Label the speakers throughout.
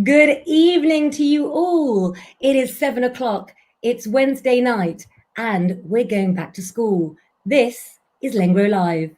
Speaker 1: Good evening to you all. It is 7 o'clock. It's Wednesday night, and we're going back to school. This is Lengro Live.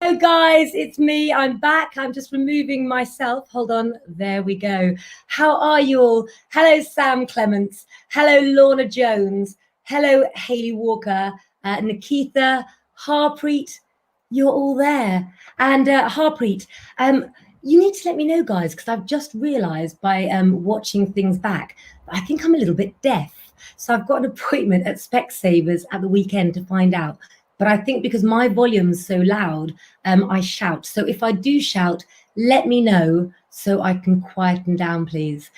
Speaker 1: Hello guys, it's me. I'm back. I'm just removing myself. Hold on. There we go. How are you all? Hello, Sam Clements. Hello, Lorna Jones. Hello, Hayley Walker. Nikitha, Harpreet. You're all there. And Harpreet, you need to let me know, guys, because I've just realised by watching things back, I think I'm a little bit deaf. So I've got an appointment at Specsavers at the weekend to find out. But I think because my volume's so loud, I shout. So if I do shout, let me know so I can quieten down, please.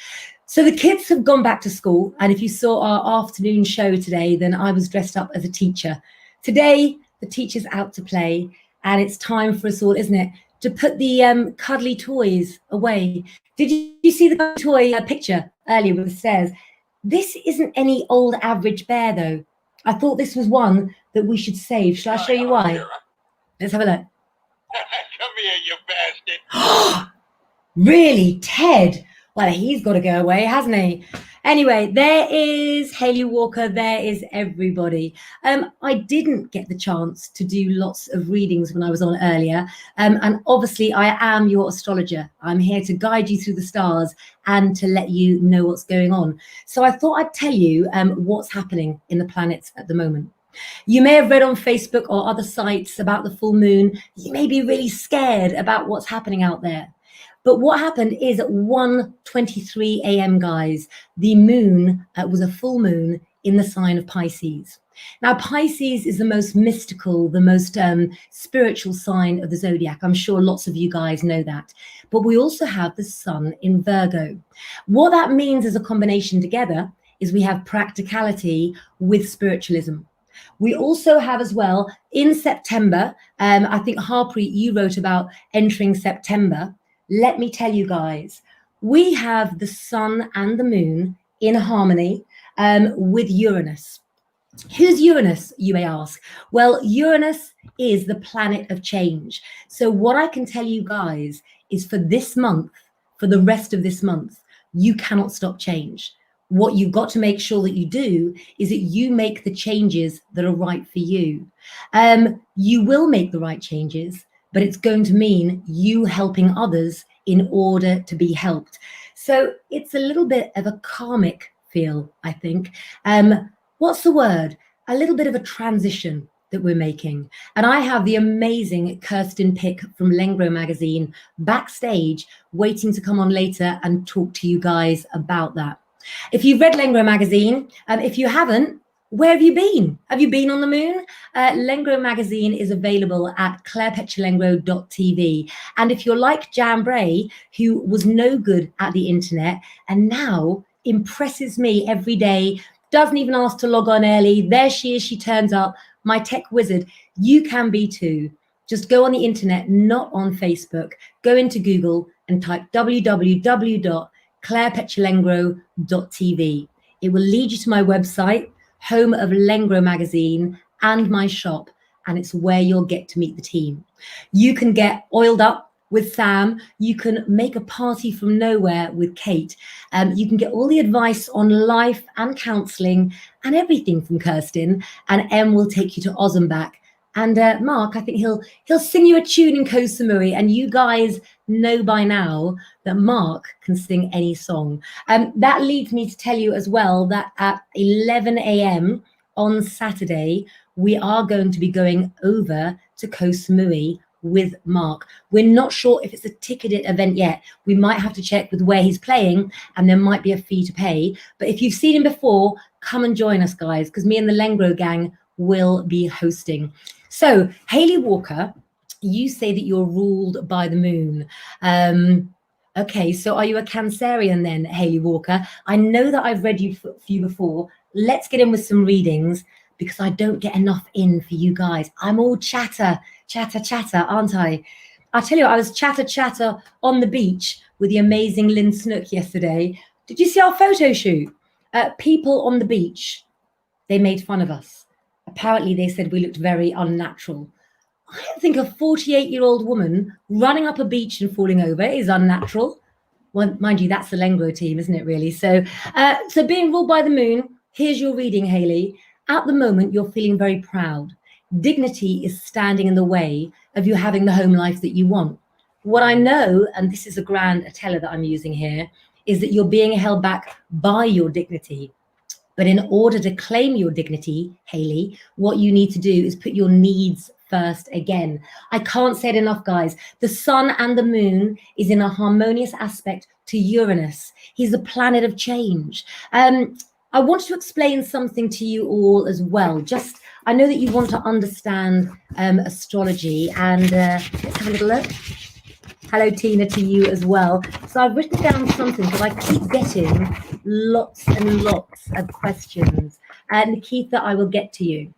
Speaker 1: So the kids have gone back to school. And if you saw our afternoon show today, then I was dressed up as a teacher. Today, the teacher's out to play. And it's time for us all, isn't it, to put the cuddly toys away. Did you see the toy picture earlier with the stairs? This isn't any old average bear, though. I thought this was one that we should save. Shall I show you why? Let's have a look.
Speaker 2: Come here, you bastard.
Speaker 1: Really, Ted? Well, he's got to go away, hasn't he? Anyway, there is Hayley Walker. There is everybody. I didn't get the chance to do lots of readings when I was on earlier. And obviously, I am your astrologer. I'm here to guide you through the stars and to let you know what's going on. So I thought I'd tell you what's happening in the planets at the moment. You may have read on Facebook or other sites about the full moon. You may be really scared about what's happening out there. But what happened is at 1:23 a.m., guys, the moon was a full moon in the sign of Pisces. Now, Pisces is the most mystical, the most spiritual sign of the zodiac. I'm sure lots of you guys know that. But we also have the sun in Virgo. What that means as a combination together is we have practicality with spiritualism. We also have as well in September, I think Harpreet, you wrote about entering September. Let me tell you guys, we have the sun and the moon in harmony with Uranus. Who's Uranus, you may ask? Well, Uranus is the planet of change. So what I can tell you guys is for this month, for the rest of this month, you cannot stop change. What you've got to make sure that you do is that you make the changes that are right for you. You will make the right changes, but it's going to mean you helping others in order to be helped. So it's a little bit of a karmic feel, I think. What's the word? A little bit of a transition that we're making. And I have the amazing Kirsten Pick from Lengro magazine backstage waiting to come on later and talk to you guys about that. If you've read Lengro magazine, if you haven't, where have you been? Have you been on the moon? Lengro magazine is available at clairepetulengro.tv. And if you're like Jan Bray, who was no good at the internet and now impresses me every day, doesn't even ask to log on early, there she is, she turns up, my tech wizard, you can be too. Just go on the internet, not on Facebook. Go into Google and type www.clairepetulengro.tv. It will lead you to my website, home of Lengro magazine, and my shop, and it's where you'll get to meet the team. You can get oiled up with Sam. You can make a party from nowhere with Kate. You can get all the advice on life and counselling and everything from Kirsten, and Em will take you to Oz and back. And Mark, I think he'll sing you a tune in Koh Samui, and you guys know by now that Mark can sing any song. That leads me to tell you as well that at 11 a.m. on Saturday, we are going to be going over to Koh Samui with Mark. We're not sure if it's a ticketed event yet. We might have to check with where he's playing, and there might be a fee to pay. But if you've seen him before, come and join us, guys, because me and the Lengro gang will be hosting. So, Hayley Walker, you say that you're ruled by the moon. Okay, so are you a Cancerian then, Hayley Walker? I know that I've read you for you before. Let's get in with some readings because I don't get enough in for you guys. I'm all chatter, aren't I? I'll tell you, I was chatter on the beach with the amazing Lynn Snook yesterday. Did you see our photo shoot? People on the beach, they made fun of us. Apparently, they said we looked very unnatural. I don't think a 48-year-old woman running up a beach and falling over is unnatural. Well, mind you, that's the Lengro team, isn't it, really? So being ruled by the moon, here's your reading, Hayley. At the moment, you're feeling very proud. Dignity is standing in the way of you having the home life that you want. What I know, and this is a grand Atella that I'm using here, is that you're being held back by your dignity. But in order to claim your dignity, Hayley, what you need to do is put your needs first again. I can't say it enough, guys. The sun and the moon is in a harmonious aspect to Uranus. He's a planet of change. I want to explain something to you all as well. Just, I know that you want to understand astrology, and let's have a little look. Hello, Tina, to you as well. So I've written down something because I keep getting lots and lots of questions. Nikita, I will get to you.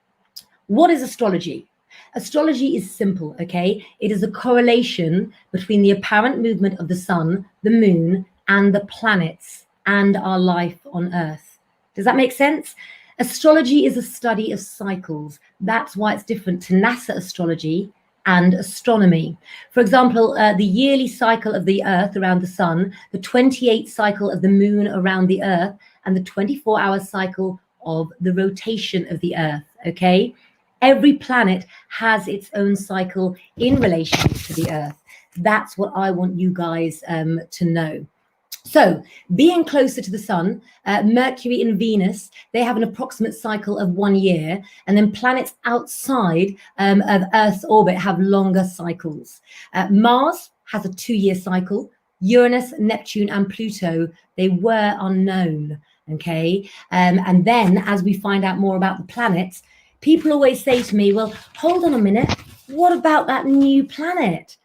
Speaker 1: What is astrology? Astrology is simple, okay? It is a correlation between the apparent movement of the sun, the moon, and the planets and our life on Earth. Does that make sense? Astrology is a study of cycles. That's why it's different to NASA astrology and astronomy. For example, the yearly cycle of the Earth around the sun, the 28th cycle of the moon around the Earth, and the 24-hour cycle of the rotation of the Earth, okay? Every planet has its own cycle in relation to the Earth. That's what I want you guys to know. So, being closer to the sun, Mercury and Venus, they have an approximate cycle of 1 year, and then planets outside of Earth's orbit have longer cycles. Mars has a 2-year cycle. Uranus, Neptune, and Pluto, they were unknown, okay? And then, as we find out more about the planets, people always say to me, well, hold on a minute, what about that new planet?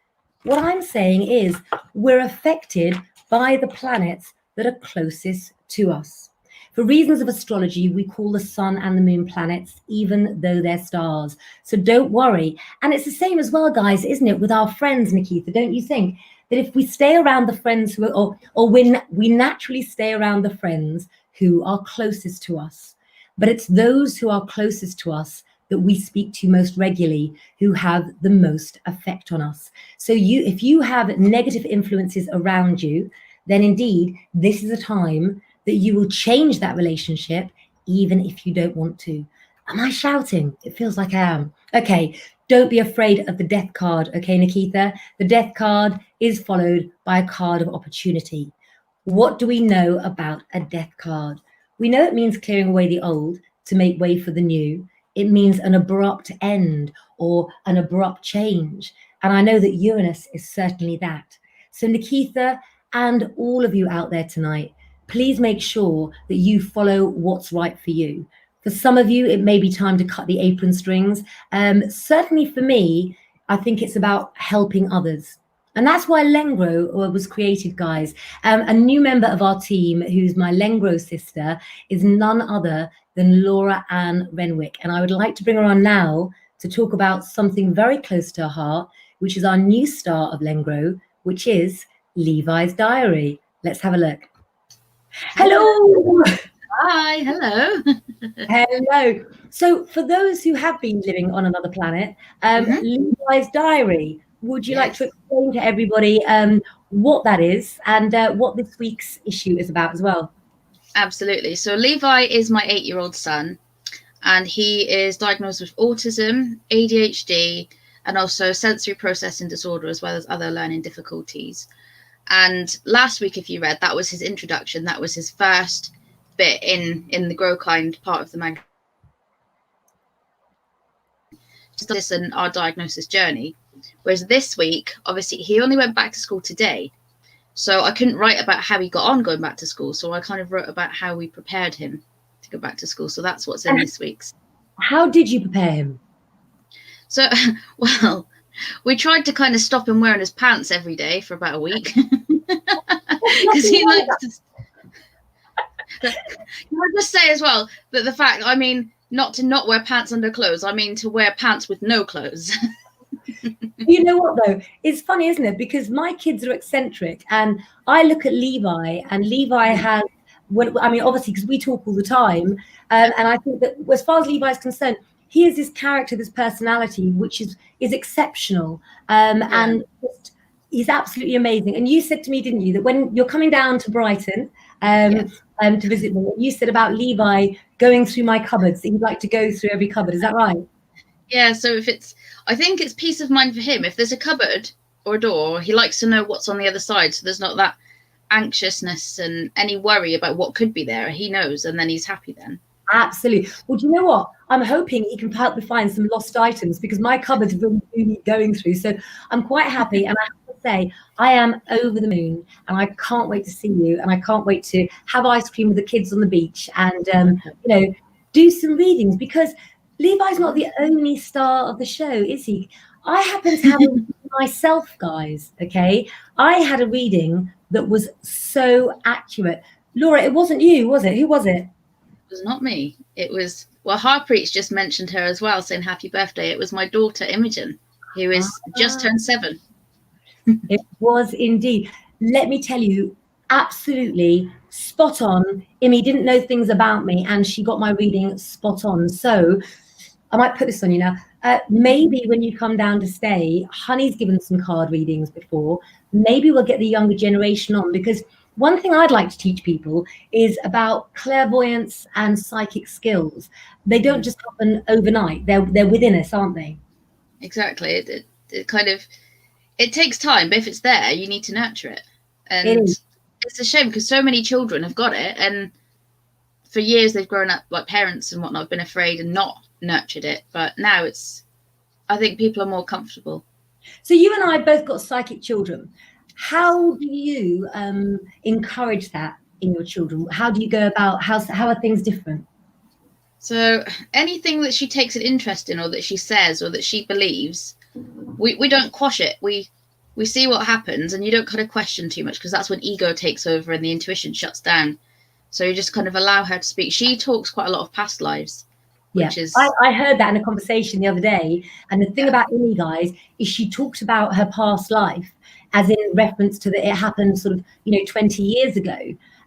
Speaker 1: What I'm saying is we're affected by the planets that are closest to us. For reasons of astrology, we call the sun and the moon planets, even though they're stars. So don't worry. And it's the same as well, guys, isn't it, with our friends, Nikita? Don't you think that if we stay around the friends who are, or we naturally stay around the friends who are closest to us, but it's those who are closest to us that we speak to most regularly who have the most effect on us. So if you have negative influences around you, then indeed, this is a time that you will change that relationship, even if you don't want to. Am I shouting? It feels like I am. Okay, don't be afraid of the death card, okay, Nikita? The death card is followed by a card of opportunity. What do we know about a death card? We know it means clearing away the old to make way for the new. It means an abrupt end or an abrupt change. And I know that Uranus is certainly that. So Nikita and all of you out there tonight, please make sure that you follow what's right for you. For some of you, it may be time to cut the apron strings. Certainly for me, I think it's about helping others. And that's why Lengro was created, guys. A new member of our team, who's my Lengro sister, is none other than Laura Ann Renwick. And I would like to bring her on now to talk about something very close to her heart, which is our new star of Lengro, which is Levi's Diary. Let's have a look. Hello.
Speaker 3: Hi, hello.
Speaker 1: Hello. So for those who have been living on another planet, Levi's Diary, would you like to explain to everybody what that is and what this week's issue is about as well?
Speaker 3: Absolutely. So Levi is my 8-year-old son, and he is diagnosed with autism, ADHD, and also sensory processing disorder, as well as other learning difficulties. And last week, if you read, that was his introduction. That was his first bit in the Grow Kind part of the magazine. Just listen our diagnosis journey. Whereas this week, obviously, he only went back to school today. So I couldn't write about how he got on going back to school. So I kind of wrote about how we prepared him to go back to school. So that's what's in this week's.
Speaker 1: How did you prepare him?
Speaker 3: So, well, we tried to kind of stop him wearing his pants every day for about a week. Because he likes to... Can I just say as well that the fact, I mean, not to not wear pants under clothes, I mean to wear pants with no clothes.
Speaker 1: You know what, though? It's funny, isn't it? Because my kids are eccentric, and I look at Levi, and Levi has, I mean, obviously, because we talk all the time, and I think that as far as Levi's concerned, he is this character, this personality, which is exceptional, and just, he's absolutely amazing. And you said to me, didn't you, that when you're coming down to Brighton to visit me, you said about Levi going through my cupboards, that he'd like to go through every cupboard. Is that right?
Speaker 3: Yeah, so I think it's peace of mind for him. If there's a cupboard or a door, he likes to know what's on the other side. So there's not that anxiousness and any worry about what could be there. He knows, and then he's happy then.
Speaker 1: Absolutely. Well, do you know what? I'm hoping he can help me find some lost items, because my cupboards really do need going through. So I'm quite happy. And I have to say, I am over the moon, and I can't wait to see you. And I can't wait to have ice cream with the kids on the beach and, do some readings, because Levi's not the only star of the show, is he? I happen to have a reading myself, guys, okay? I had a reading that was so accurate. Laura, it wasn't you, was it? Who was it?
Speaker 3: It was not me. It was, well, Harpreet's just mentioned her as well, saying happy birthday. It was my daughter, Imogen, who is just turned 7.
Speaker 1: It was indeed. Let me tell you, absolutely spot on. Imi didn't know things about me, and she got my reading spot on. So I might put this on you now. Maybe when you come down to stay, Honey's given some card readings before. Maybe we'll get the younger generation on, because one thing I'd like to teach people is about clairvoyance and psychic skills. They don't just happen overnight. They're within us, aren't they?
Speaker 3: Exactly. It kind of, it takes time, but if it's there, you need to nurture it. And it's a shame, because so many children have got it, and for years they've grown up like parents and whatnot, been afraid and not nurtured it. But now I think people are more comfortable.
Speaker 1: So you and I both got psychic children. How do you encourage that in your children? How do you go about, how are things different?
Speaker 3: So anything that she takes an interest in, or that she says, or that she believes, we don't quash it. We see what happens, and you don't kind of question too much, because that's when ego takes over and the intuition shuts down. So you just kind of allow her to speak. She talks quite a lot of past lives.
Speaker 1: Yeah,
Speaker 3: which is...
Speaker 1: I heard that in a conversation the other day. And the thing about Imi, guys, is she talks about her past life as in reference to that it happened sort of, 20 years ago.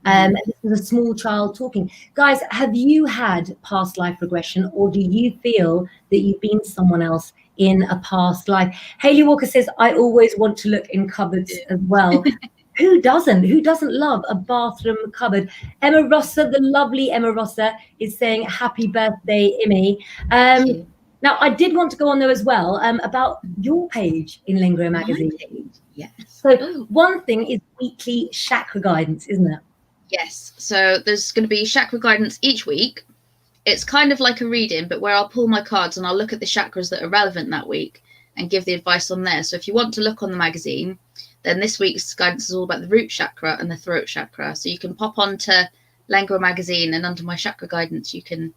Speaker 1: And this was a small child talking. Guys, have you had past life regression, or do you feel that you've been someone else in a past life? Haley Walker says, I always want to look in cupboards as well. Who doesn't? Who doesn't love a bathroom cupboard? Emma Rosser, the lovely Emma Rosser, is saying happy birthday, Imi. Now, I did want to go on there as well about your page in Lengro magazine.
Speaker 3: Yes.
Speaker 1: So one thing is weekly chakra guidance, isn't it?
Speaker 3: Yes. So there's going to be chakra guidance each week. It's kind of like a reading, but where I'll pull my cards and I'll look at the chakras that are relevant that week and give the advice on there. So if you want to look on the magazine, then this week's guidance is all about the root chakra and the throat chakra. So you can pop on to Lengro magazine, and under my chakra guidance, you can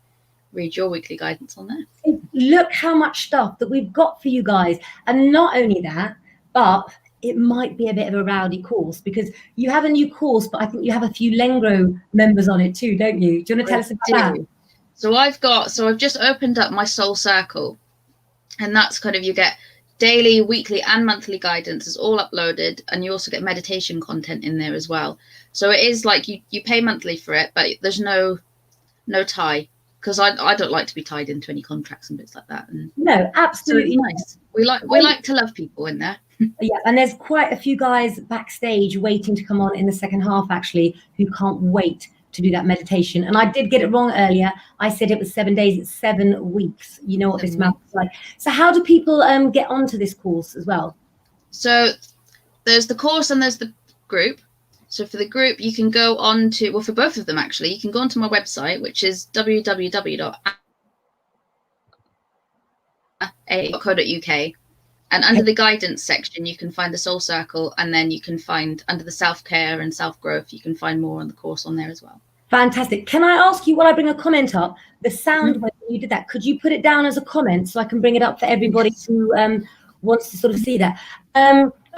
Speaker 3: read your weekly guidance on there.
Speaker 1: Look how much stuff that we've got for you guys. And not only that, but it might be a bit of a rowdy course, because you have a new course, but I think you have a few Lengro members on it too, don't you? Do you want to tell us about that?
Speaker 3: So I've just opened up my soul circle, and that's kind of, you get daily, weekly and monthly guidance is all uploaded, and you also get meditation content in there as well. So it is like you pay monthly for it, but there's no tie, because I don't like to be tied into any contracts and bits like that. And
Speaker 1: no, absolutely
Speaker 3: so nice. We like to love people in there.
Speaker 1: Yeah, and there's quite a few guys backstage waiting to come on in the second half, actually, who can't wait to do that meditation. And I did get it wrong earlier. I said it was 7 days. It's 7 weeks. You know what this math is like. So how do people get onto this course as well?
Speaker 3: So there's the course and there's the group. So for the group, you can go on to, well, for both of them, actually, you can go onto my website, which is www.a.co.uk. And under the guidance section, you can find the Soul Circle. And then you can find under the self-care and self-growth, you can find more on the course on there as well.
Speaker 1: Fantastic. Can I ask you, while I bring a comment up, the sound when you did that, could you put it down as a comment so I can bring it up for everybody who wants to sort of see that?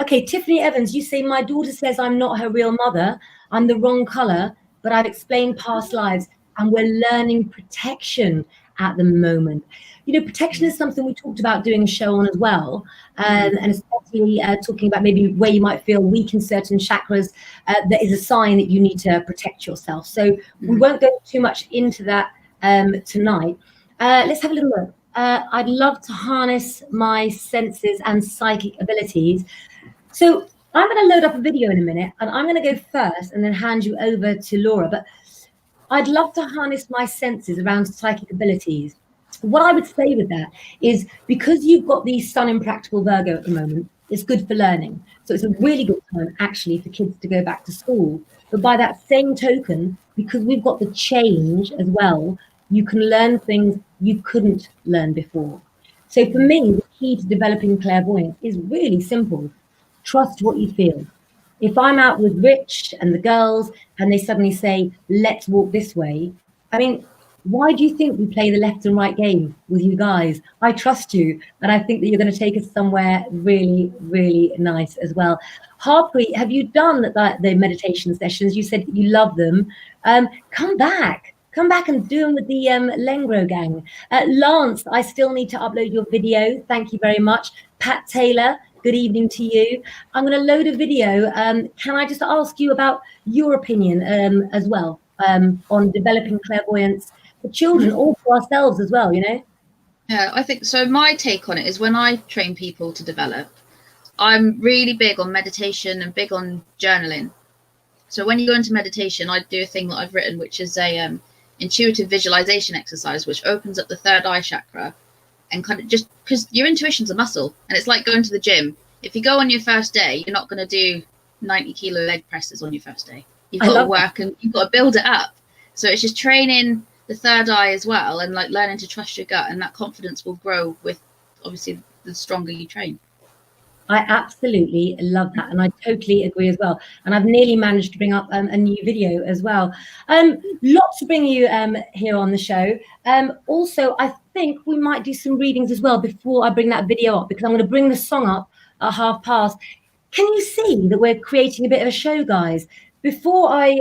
Speaker 1: Okay, Tiffany Evans, you say, my daughter says I'm not her real mother. I'm the wrong color, but I've explained past lives and we're learning protection at the moment. You know, protection is something we talked about doing a show on as well. And especially talking about maybe where you might feel weak in certain chakras, that is a sign that you need to protect yourself. So we won't go too much into that tonight. Let's have a little look. I'd love to harness my senses and psychic abilities. So I'm going to load up a video in a minute, and I'm going to go first and then hand you over to Laura. But I'd love to harness my senses around psychic abilities. What I would say with that is, because you've got the Sun in Practical Virgo at the moment, it's good for learning. So it's a really good time actually for kids to go back to school. But by that same token, because we've got the change as well, you can learn things you couldn't learn before. So for me, the key to developing clairvoyance is really simple. Trust what you feel. If I'm out with Rich and the girls and they suddenly say, let's walk this way, I mean, why do you think we play the left and right game with you guys? I trust you, and I think that you're going to take us somewhere really, really nice as well. Harpreet, have you done the meditation sessions? You said that you love them. Come back and do them with the Lengro gang. Lance, I still need to upload your video. Thank you very much. Pat Taylor, good evening to you. I'm going to load a video. Can I just ask you about your opinion as well on developing clairvoyance for children, or for ourselves as well, you know?
Speaker 3: Yeah, I think so. My take on it is, when I train people to develop, I'm really big on meditation and big on journaling. So when you go into meditation, I do a thing that I've written, which is a intuitive visualization exercise, which opens up the third eye chakra, and kind of, just because your intuition's a muscle, and it's like going to the gym. If you go on your first day, you're not going to do 90-kilo leg presses on your first day. You've got to work and you've got to build it up. So it's just training the third eye as well, and like learning to trust your gut, and that confidence will grow with, obviously, the stronger you train.
Speaker 1: I absolutely love that, and I totally agree as well. And I've nearly managed to bring up a new video as well. Lots to bring you here on the show. Also, I think we might do some readings as well before I bring that video up, because I'm going to bring the song up at past. Can you see that we're creating a bit of a show, guys? Before I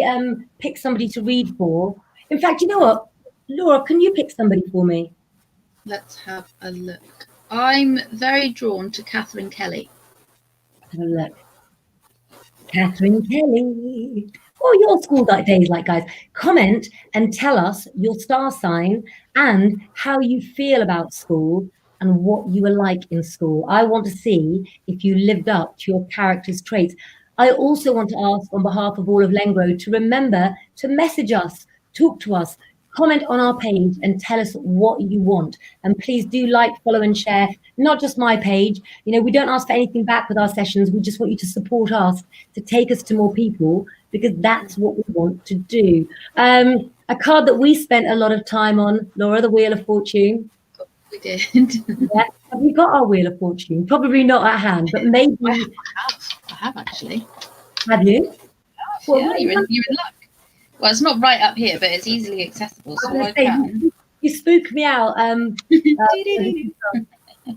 Speaker 1: pick somebody to read for, in fact, you know what? Laura, can you pick somebody for me?
Speaker 3: Let's have a look. I'm very drawn to Catherine Kelly.
Speaker 1: Have a look. Catherine Kelly. What are your school days like, guys? Comment and tell us your star sign and how you feel about school and what you were like in school. I want to see if you lived up to your character's traits. I also want to ask, on behalf of all of Lengro, to remember to message us, talk to us, comment on our page and tell us what you want. And please do like, follow and share, not just my page. You know, we don't ask for anything back with our sessions. We just want you to support us, to take us to more people, because that's what we want to do. A card that we spent a lot of time on, Laura, the Wheel of Fortune.
Speaker 3: We did.
Speaker 1: Yeah. Have we got our Wheel of Fortune? Probably not at hand, but maybe.
Speaker 3: I have actually.
Speaker 1: Have you? Well,
Speaker 3: yeah, you're in luck. Well, it's not right up here, but it's easily accessible, so I can.
Speaker 1: You spook me out.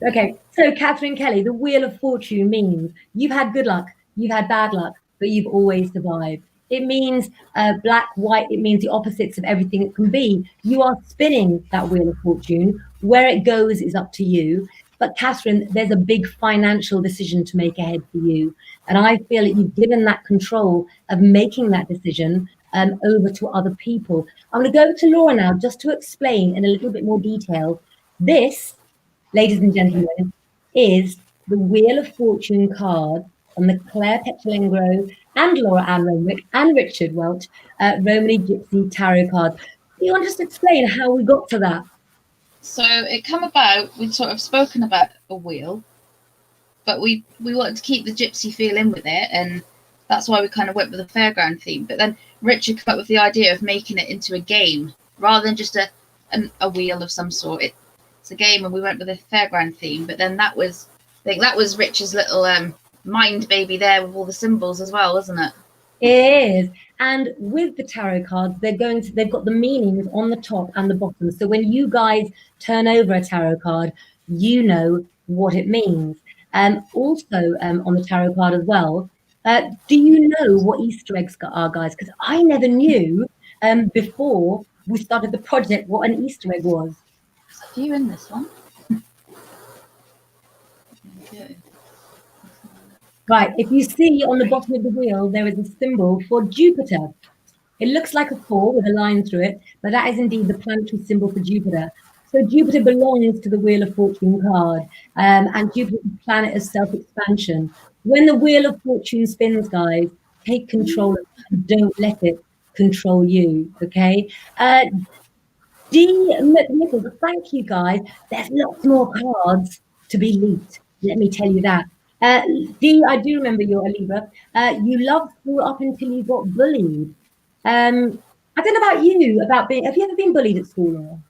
Speaker 1: Okay, so Catherine Kelly, the Wheel of Fortune means you've had good luck, you've had bad luck, but you've always survived. It means black, white, it means the opposites of everything it can be. You are spinning that Wheel of Fortune. Where it goes is up to you. But Catherine, there's a big financial decision to make ahead for you. And I feel that you've given that control of making that decision over to other people. I'm going to go to Laura now just to explain in a little bit more detail. This, ladies and gentlemen, is the Wheel of Fortune card on the Claire Lengro and Laura Ann Renwick and Richard Welch Romany Gypsy Tarot cards. Do you want to just explain how we got to that?
Speaker 3: So it come about, we'd sort of spoken about a wheel, but we wanted to keep the gypsy feel in with it, and that's why we kind of went with the fairground theme. But then Richard came up with the idea of making it into a game rather than just a wheel of some sort. It's a game, and we went with a fairground theme. But then that was Richard's little mind baby there with all the symbols as well, wasn't it?
Speaker 1: It is. And with the tarot cards, they've got the meanings on the top and the bottom. So when you guys turn over a tarot card, you know what it means. Also on the tarot card as well, do you know what Easter eggs are, guys? Because I never knew before we started the project what an Easter egg was.
Speaker 3: There's a few in this one. Okay.
Speaker 1: Right, if you see on the bottom of the wheel, there is a symbol for Jupiter. It looks like a 4 with a line through it, but that is indeed the planetary symbol for Jupiter. So Jupiter belongs to the Wheel of Fortune card, and Jupiter is the planet of self-expansion. When the Wheel of Fortune spins, guys, take control of it and don't let it control you, okay? D. McNichols, thank you, guys. There's lots more cards to be leaked, let me tell you that. Dee, I do remember you're a Libra. You loved school up until you got bullied. I don't know about you, have you ever been bullied at school? Or?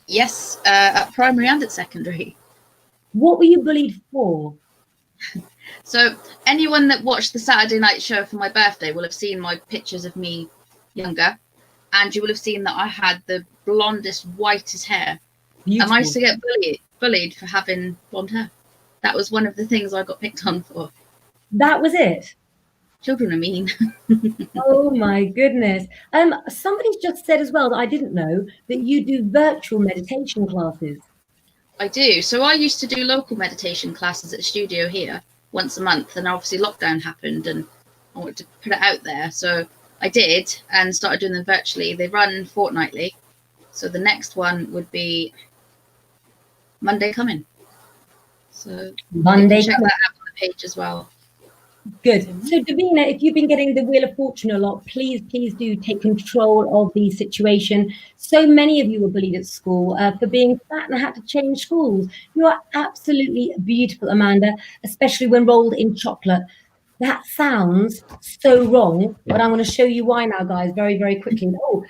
Speaker 3: Yes, at primary and at secondary.
Speaker 1: What were you bullied for?
Speaker 3: So anyone that watched the Saturday night show for my birthday will have seen my pictures of me younger, and you will have seen that I had the blondest, whitest hair.
Speaker 1: Beautiful.
Speaker 3: And I used to get bullied for having blonde hair. That was one of the things I got picked on for.
Speaker 1: That was it?
Speaker 3: Children are mean.
Speaker 1: Oh my goodness. Somebody's just said as well that I didn't know that you do virtual meditation classes.
Speaker 3: I do. So I used to do local meditation classes at the studio here once a month, and obviously lockdown happened and I wanted to put it out there. So I did and started doing them virtually. They run fortnightly. So the next one would be Monday coming. So
Speaker 1: Monday.
Speaker 3: check that out on the page as well.
Speaker 1: Good. So Davina, if you've been getting the Wheel of Fortune a lot, please do take control of the situation. So many of you were bullied at school for being fat and had to change schools. You are absolutely beautiful, Amanda, especially when rolled in chocolate. That sounds so wrong, but I'm going to show you why now, guys, very, very quickly. Oh,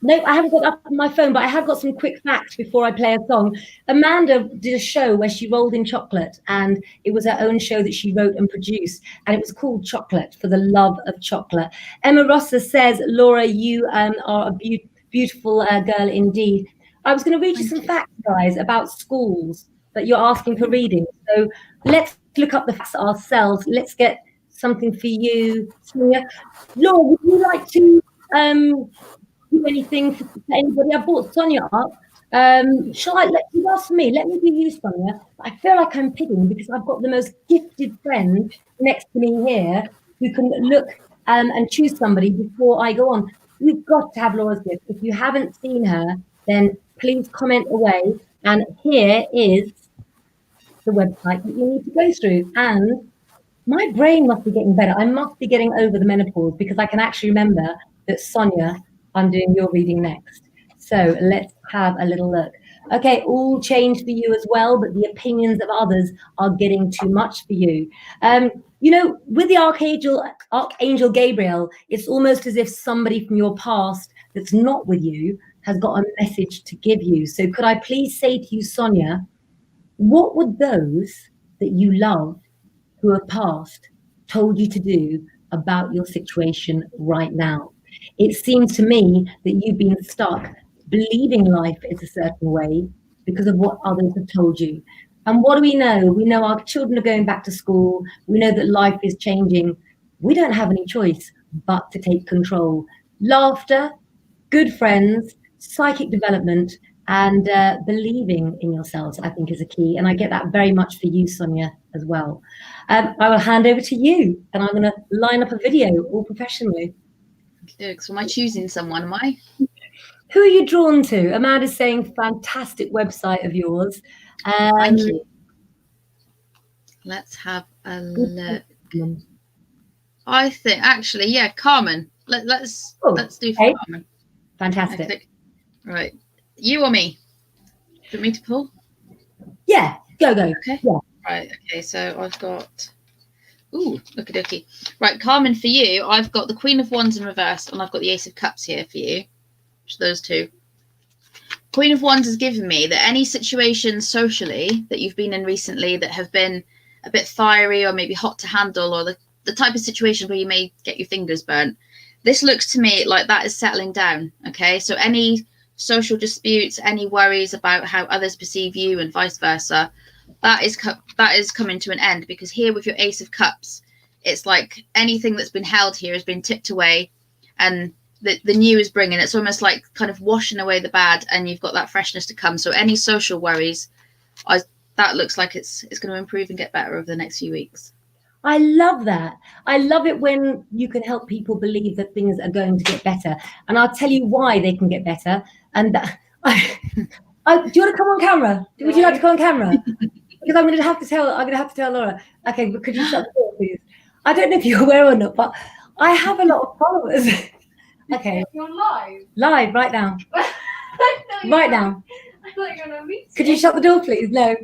Speaker 1: no, I haven't got up on my phone, but I have got some quick facts before I play a song. Amanda did a show where she rolled in chocolate, and it was her own show that she wrote and produced, and it was called Chocolate for the Love of Chocolate. Emma Rossa says, Laura, you are a beautiful girl indeed. I was going to read you some facts, guys, about schools that you're asking for reading. So let's look up the facts ourselves. Let's get something for you, Sonia. Laura, would you like to do anything for anybody? I brought Sonia up. Shall I let you ask me? Let me do you, Sonia. I feel like I'm picking because I've got the most gifted friend next to me here who can look and choose somebody before I go on. You've got to have Laura's gift. If you haven't seen her, then please comment away. And here is the website that you need to go through. And my brain must be getting better. I must be getting over the menopause because I can actually remember that Sonia, I'm doing your reading next. So let's have a little look. Okay, all changed for you as well, but the opinions of others are getting too much for you. You know, with the Archangel Gabriel, it's almost as if somebody from your past that's not with you has got a message to give you. So could I please say to you, Sonia, what would those that you love who have passed told you to do about your situation right now? It seems to me that you've been stuck believing life is a certain way because of what others have told you. And what do we know? We know our children are going back to school. We know that life is changing. We don't have any choice but to take control. Laughter, good friends, psychic development, and believing in yourselves, I think, is a key. And I get that very much for you, Sonia, as well. I will hand over to you, and I'm going to line up a video all professionally.
Speaker 3: So am I choosing someone, am I?
Speaker 1: Who are you drawn to? Amanda's saying fantastic website of yours.
Speaker 3: Thank you. Let's have a look.
Speaker 1: Carmen.
Speaker 3: I think actually, yeah, Carmen. Let's do
Speaker 1: okay.
Speaker 3: Carmen.
Speaker 1: Fantastic.
Speaker 3: Right, you or me? Do you want me to pull?
Speaker 1: Yeah, go.
Speaker 3: Okay.
Speaker 1: Yeah.
Speaker 3: Right. Okay. So I've got. Ooh, looky dooky. Right, Carmen, for you, I've got the Queen of Wands in reverse, and I've got the Ace of Cups here for you. Which are those two. Queen of Wands has given me that any situations socially that you've been in recently that have been a bit fiery or maybe hot to handle, or the type of situation where you may get your fingers burnt, this looks to me like that is settling down. Okay, so any social disputes, any worries about how others perceive you and vice versa, that is coming to an end, because here with your Ace of Cups, it's like anything that's been held here has been tipped away, and the new is bringing. It's almost like kind of washing away the bad, and you've got that freshness to come. So any social worries, that looks like it's going to improve and get better over the next few weeks.
Speaker 1: I love that. I love it when you can help people believe that things are going to get better. And I'll tell you why they can get better. And do you want to come on camera? Would you like to come on camera? Because I'm going to have to tell Laura. Okay, but could you shut the door, please? I don't know if you're aware or not, but I have a lot of followers. Okay.
Speaker 4: You're live.
Speaker 1: Live right now. Right now.
Speaker 4: I thought you were going to meet.
Speaker 1: Could you shut the door, please? No.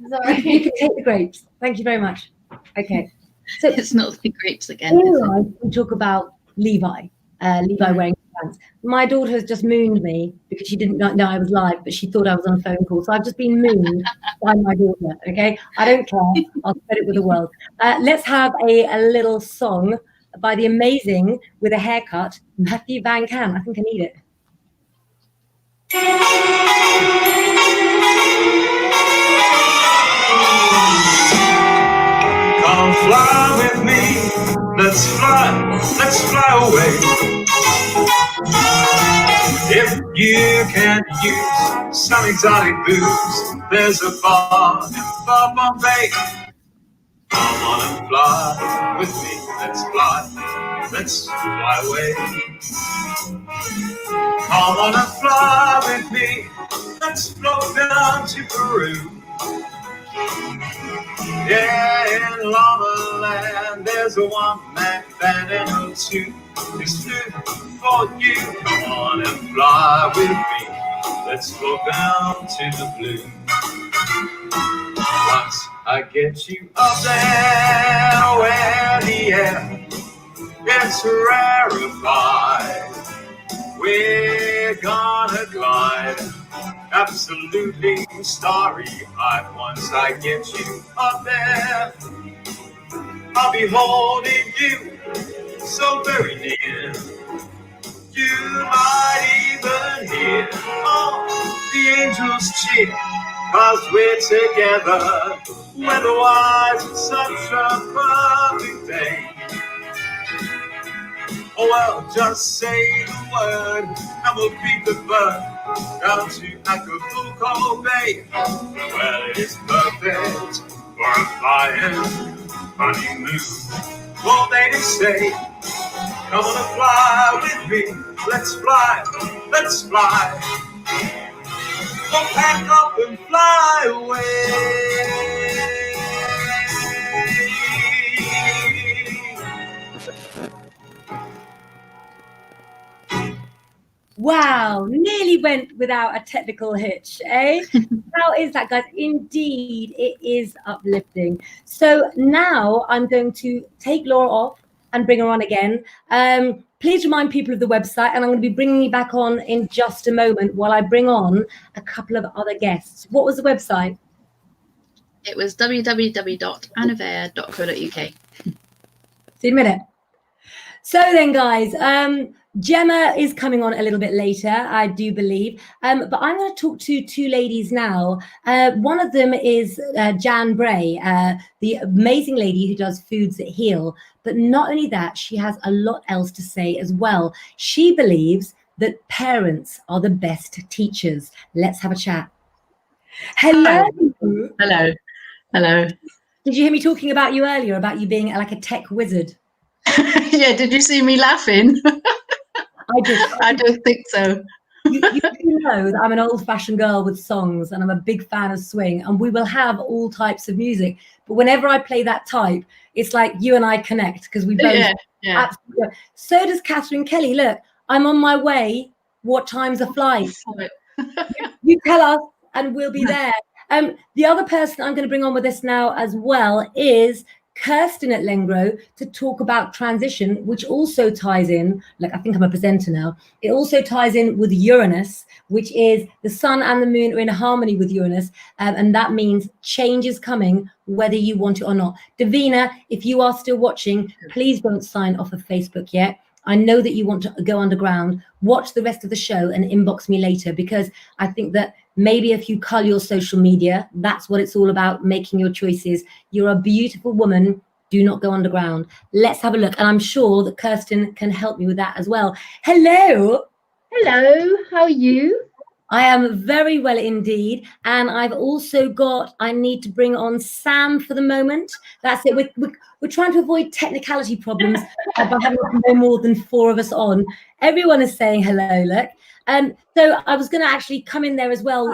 Speaker 4: Sorry.
Speaker 1: You can take the grapes. Thank you very much. Okay. So
Speaker 3: It's not the grapes again.
Speaker 1: in
Speaker 3: Is it?
Speaker 1: life, we talk about Levi wearing pants. My daughter has just mooned me because she didn't know I was live, but she thought I was on a phone call. So I've just been mooned by my daughter. Okay, I don't care. I'll spread it with the world. Let's have a little song by the amazing, with a haircut, Matthew Van Can. I think I need it.
Speaker 5: Come fly with me, let's fly away. If you can use some exotic booze, there's a bar in far Bombay. Come on and fly with me, let's fly away. Come on and fly with me, let's float down to Peru. Yeah, in Lava Land, there's a one-man band and a two is flew for you. Come on and fly with me, let's go down to the blue. Once I get you up there where the air gets rarefied, we're gonna glide absolutely starry-eyed. Once I get you up there, I'll be holding you so very near. You might even hear the angels cheer, 'cause we're together, weather-wise, it's such a perfect day. Oh well, just say the word and we'll beat the bird down to Acapulco Bay. Well, it's perfect for a flying honeymoon. Well, they say, come on and fly with me, let's fly. We'll pack up and fly away.
Speaker 1: Wow, nearly went without a technical hitch, eh? How is that, guys? Indeed, it is uplifting. So now I'm going to take Laura off and bring her on again. Please remind people of the website, and I'm going to be bringing you back on in just a moment while I bring on a couple of other guests. What was the website?
Speaker 3: It was www.anavea.co.uk.
Speaker 1: See you in a minute. So then, guys, Gemma is coming on a little bit later, I do believe. But I'm going to talk to two ladies now. One of them is Jan Bray, the amazing lady who does Foods That Heal. But not only that, she has a lot else to say as well. She believes that parents are the best teachers. Let's have a chat. Hello.
Speaker 6: Hello. Hello.
Speaker 1: Did you hear me talking about you earlier, about you being like a tech wizard?
Speaker 6: Yeah, did you see me laughing?
Speaker 1: I did.
Speaker 6: I don't think so.
Speaker 1: you do know that I'm an old-fashioned girl with songs, and I'm a big fan of swing, and we will have all types of music. But whenever I play that type, it's like you and I connect because we both
Speaker 6: Yeah.
Speaker 1: absolutely. So does Catherine Kelly. Look, I'm on my way. What time's a flight? You tell us, and we'll be there. The other person I'm going to bring on with us now as well is Kirsten at Lengro to talk about transition, which also ties in, like I think I'm a presenter now, it also ties in with Uranus, which is the sun and the moon are in harmony with Uranus, and that means change is coming, whether you want it or not. Davina, if you are still watching, please don't sign off of Facebook yet. I know that you want to go underground. Watch the rest of the show and inbox me later, because I think that maybe if you cull your social media, that's what it's all about, making your choices. You're a beautiful woman. Do not go underground. Let's have a look. And I'm sure that Kirsten can help me with that as well. Hello.
Speaker 4: Hello, how are you?
Speaker 1: I am very well indeed. And I've also got, I need to bring on Sam for the moment. That's it. We're trying to avoid technicality problems by having no more than 4 of us on. Everyone is saying hello, look. So I was going to actually come in there as well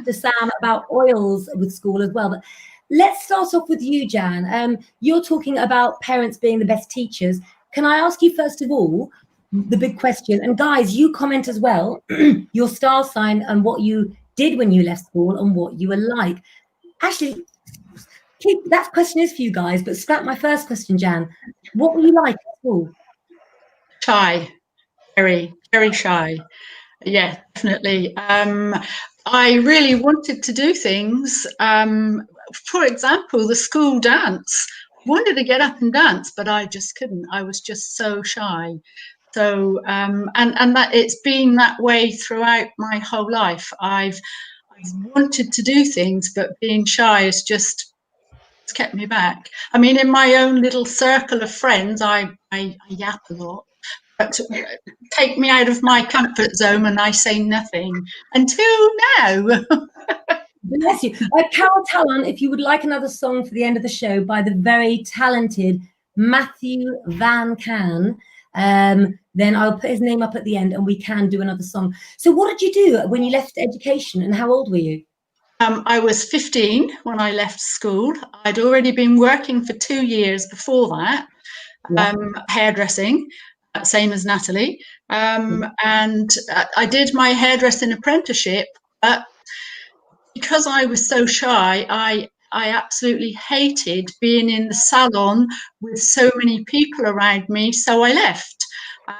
Speaker 1: to Sam about oils with school as well. But let's start off with you, Jan. You're talking about parents being the best teachers. Can I ask you, first of all, the big question, and guys, you comment as well, your star sign and what you did when you left school and what you were like. Actually, that question is for you guys, but scrap my first question, Jan. What were you like at school?
Speaker 6: Shy, very, very shy. Yeah, definitely. I really wanted to do things. For example, the school dance. I wanted to get up and dance, but I just couldn't. I was just so shy. So, and that it's been that way throughout my whole life. I've wanted to do things, but being shy has just kept me back. I mean, in my own little circle of friends, I yap a lot. But take me out of my comfort zone and I say nothing until now.
Speaker 1: Bless you. Carol Talon, if you would like another song for the end of the show by the very talented Matthew Van Can, then I'll put his name up at the end and we can do another song. So what did you do when you left education, and how old were you?
Speaker 6: I was 15 when I left school. I'd already been working for 2 years before that, hairdressing, same as Natalie. And I did my hairdressing apprenticeship, but because I was so shy, I absolutely hated being in the salon with so many people around me, so I left.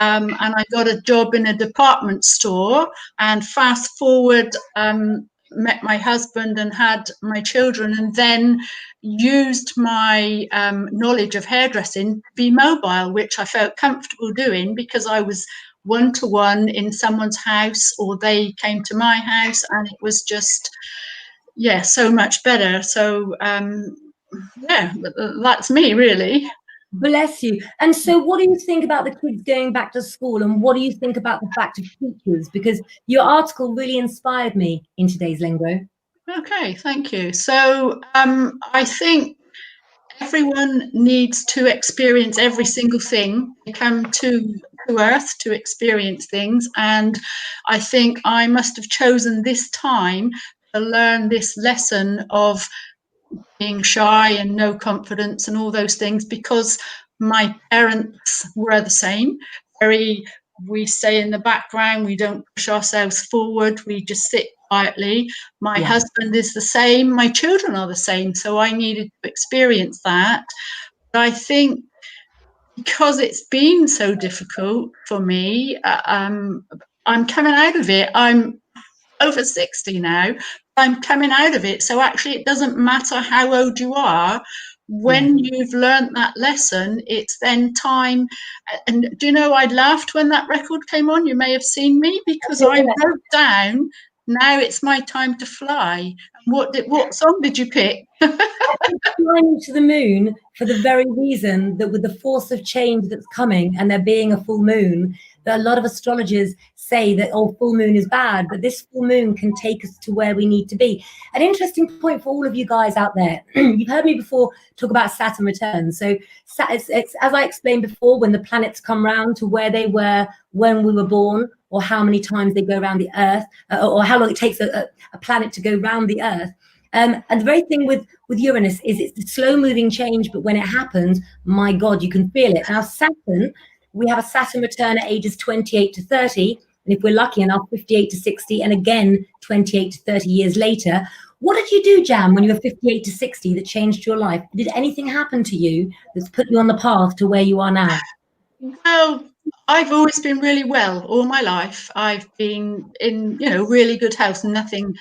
Speaker 6: And I got a job in a department store, and fast forward, met my husband and had my children, and then used my knowledge of hairdressing to be mobile, which I felt comfortable doing because I was one-to-one in someone's house or they came to my house, and it was just, yeah, so much better. So yeah, that's me really.
Speaker 1: Bless you. And so what do you think about the kids going back to school, and what do you think about the fact of teachers? Because your article really inspired me in today's Lengro.
Speaker 6: Okay, thank you. So I think everyone needs to experience every single thing. They come to Earth to experience things, and I think I must have chosen this time to learn this lesson of being shy and no confidence and all those things, because my parents were the same. We stay in the background, we don't push ourselves forward, we just sit quietly. My husband is the same, my children are the same, so I needed to experience that. But I think because it's been so difficult for me, I'm coming out of it. I'm over 60 now. I'm coming out of it. So actually, it doesn't matter how old you are. When you've learned that lesson, it's then time. And do you know, I laughed when that record came on. You may have seen me, because I wrote down, now it's my time to fly. What song did you pick?
Speaker 1: Flying to the Moon for the very reason that with the force of change that's coming and there being a full moon, that a lot of astrologers say that, oh, full moon is bad, but this full moon can take us to where we need to be. An interesting point for all of you guys out there. You've heard me before talk about Saturn returns. So it's as I explained before, when the planets come round to where they were when we were born, or how many times they go around the Earth, or how long it takes a planet to go round the Earth. And the very thing with Uranus is it's a slow moving change, but when it happens, my God, you can feel it. Now, Saturn, we have a Saturn return at ages 28 to 30. And if we're lucky enough, 58 to 60, and again, 28 to 30 years later. What did you do, Jan, when you were 58 to 60 that changed your life? Did anything happen to you that's put you on the path to where you are now?
Speaker 6: Well, I've always been really well all my life. I've been in, really good health, nothing.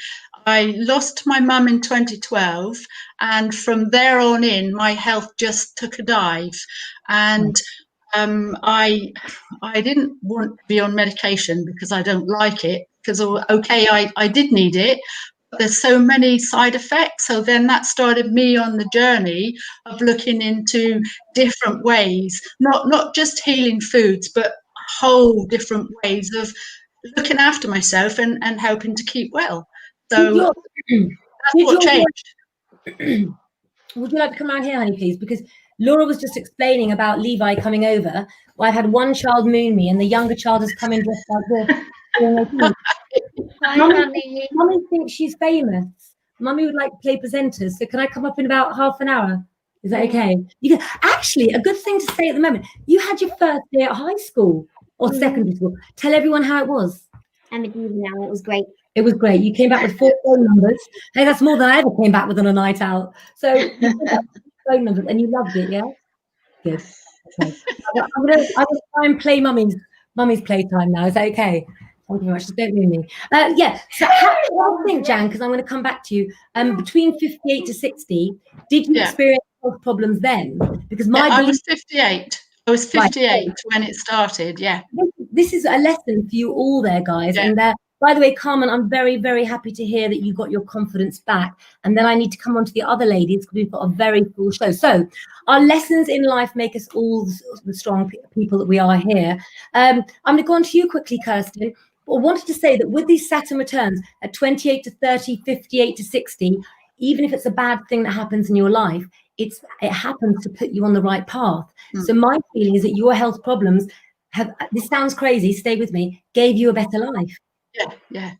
Speaker 6: I lost my mum in 2012, and from there on in, my health just took a dive. And I didn't want to be on medication because I don't like it, because, okay, I did need it, but there's so many side effects. So then that started me on the journey of looking into different ways, not just healing foods, but whole different ways of looking after myself and helping to keep well. So that's what changed.
Speaker 1: Would you like to come out here, honey, please? Because Laura was just explaining about Levi coming over. Well, I've had one child moon me, and the younger child has come in dressed like this.
Speaker 7: Hi, honey.
Speaker 1: Mummy thinks she's famous. Mummy would like to play presenters. So can I come up in about half an hour? Is that okay? You can, actually, a good thing to say at the moment, you had your first day at high school or secondary school. Tell everyone how it was.
Speaker 7: I'm a diva now. It was great.
Speaker 1: It was great. You came back with 4 phone numbers. Hey, that's more than I ever came back with on a night out. So you came back with 4 phone numbers and you loved it, yeah? Good. Okay. I'm gonna try and play mummy's playtime now. Is that okay? Thank you very much. Just don't move me. Yeah. So how do you think, Jan, because I'm going to come back to you, between 58 to 60, did you experience health problems then? Because
Speaker 6: I was 58. I was 58 when it started, yeah.
Speaker 1: This is a lesson for you all there, guys.
Speaker 6: Yeah.
Speaker 1: And by the way, Carmen, I'm very, very happy to hear that you got your confidence back. And then I need to come on to the other ladies because we've got a very full show. So our lessons in life make us all the strong people that we are here. I'm going to go on to you quickly, Kirsten. I wanted to say that with these Saturn returns at 28 to 30, 58 to 60, even if it's a bad thing that happens in your life, it happens to put you on the right path. So my feeling is that your health problems this sounds crazy, stay with me, gave you a better life.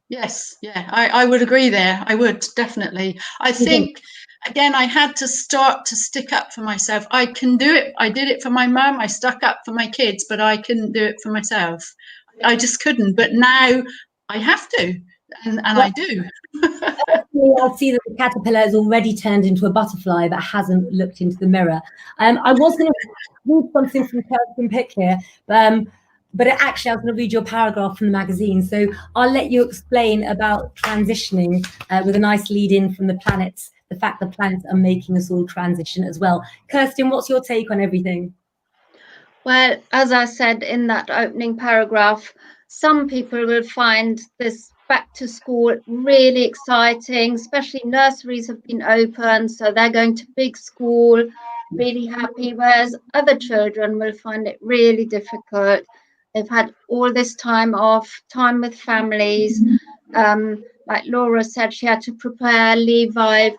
Speaker 6: Yes. I would agree there. I would, definitely. I think, again, I had to start to stick up for myself. I can do it. I did it for my mum. I stuck up for my kids, but I couldn't do it for myself. I just couldn't. But now I have to, and I do.
Speaker 1: I see that the caterpillar has already turned into a butterfly but hasn't looked into the mirror. I was going to read something from Kirsten Pick here, but actually I was going to read your paragraph from the magazine. So I'll let you explain about transitioning with a nice lead in from the planets, the fact the planets are making us all transition as well. Kirsten, what's your take on everything?
Speaker 7: Well, as I said in that opening paragraph, some people will find this back to school really exciting, especially nurseries have been open, so they're going to big school, really happy, whereas other children will find it really difficult. They've had all this time off, time with families. Like Laura said, she had to prepare Levi,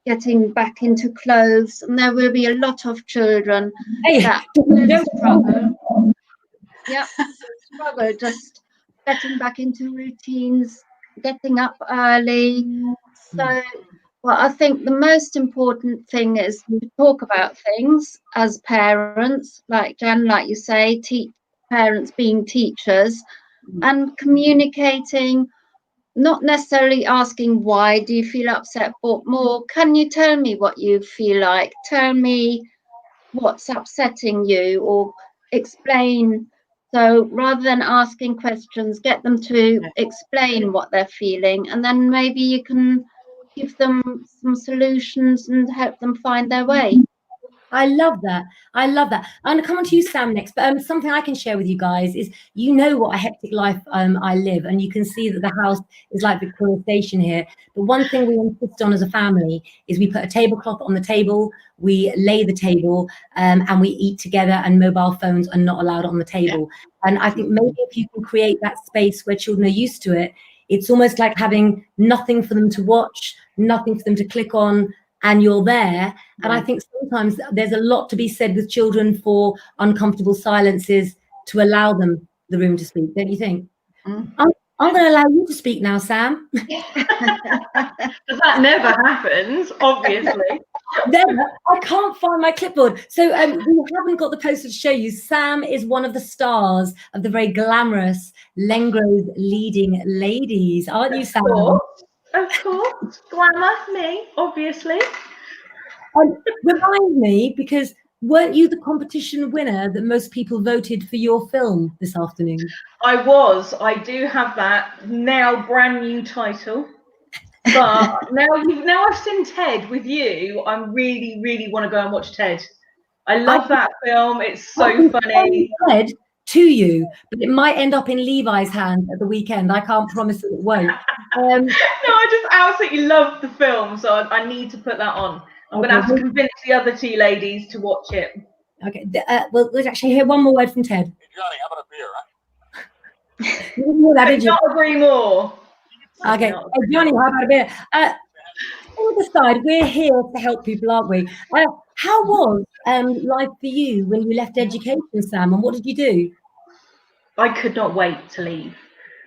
Speaker 7: getting back into clothes, and there will be a lot of children that will struggle. Struggle just getting back into routines, getting up early. So, well, I think the most important thing is to talk about things as parents, like Jan, like you say, parents being teachers, and communicating. Not necessarily asking why do you feel upset, but more, can you tell me what you feel like? Tell me what's upsetting you, or explain. So rather than asking questions, get them to explain what they're feeling, and then maybe you can give them some solutions and help them find their way.
Speaker 1: I love that. I love that. I'm going to come on to you, Sam, next. But something I can share with you guys is, you know what a hectic life I live, and you can see that the house is like Victoria Station here. But one thing we insist on as a family is we put a tablecloth on the table, we lay the table, and we eat together, and mobile phones are not allowed on the table. And I think maybe if you can create that space where children are used to it, it's almost like having nothing for them to watch, nothing for them to click on, and you're there. And I think sometimes there's a lot to be said with children for uncomfortable silences to allow them the room to speak, don't you think? I'm going to allow you to speak now, Sam.
Speaker 8: That never happens, obviously.
Speaker 1: Then I can't find my clipboard. So we haven't got the poster to show you. Sam is one of the stars of the very glamorous Lengro's Leading Ladies, aren't you, Sam?
Speaker 8: Of course. Glamour, me, obviously.
Speaker 1: Remind me, because weren't you the competition winner that most people voted for your film this afternoon?
Speaker 8: I was. I do have that now brand new title. But now I've seen Ted with you, I really, really want to go and watch Ted. I love that film. It's so funny.
Speaker 1: Ted to you, but it might end up in Levi's hand at the weekend. I can't promise that it won't.
Speaker 8: No, I just absolutely love the film, so I need to put that on. I'm going to have to convince the other two ladies to watch it.
Speaker 1: Okay, well, let's actually hear one more word from Ted.
Speaker 2: Hey, Johnny, how about a beer, huh?
Speaker 1: You didn't hear that, did you?
Speaker 8: Not agree more.
Speaker 1: Okay, hey, Johnny, how about a beer? On the side, we're here to help people, aren't we? How was life for you when you left education, Sam, and what did you do?
Speaker 8: I could not wait to leave.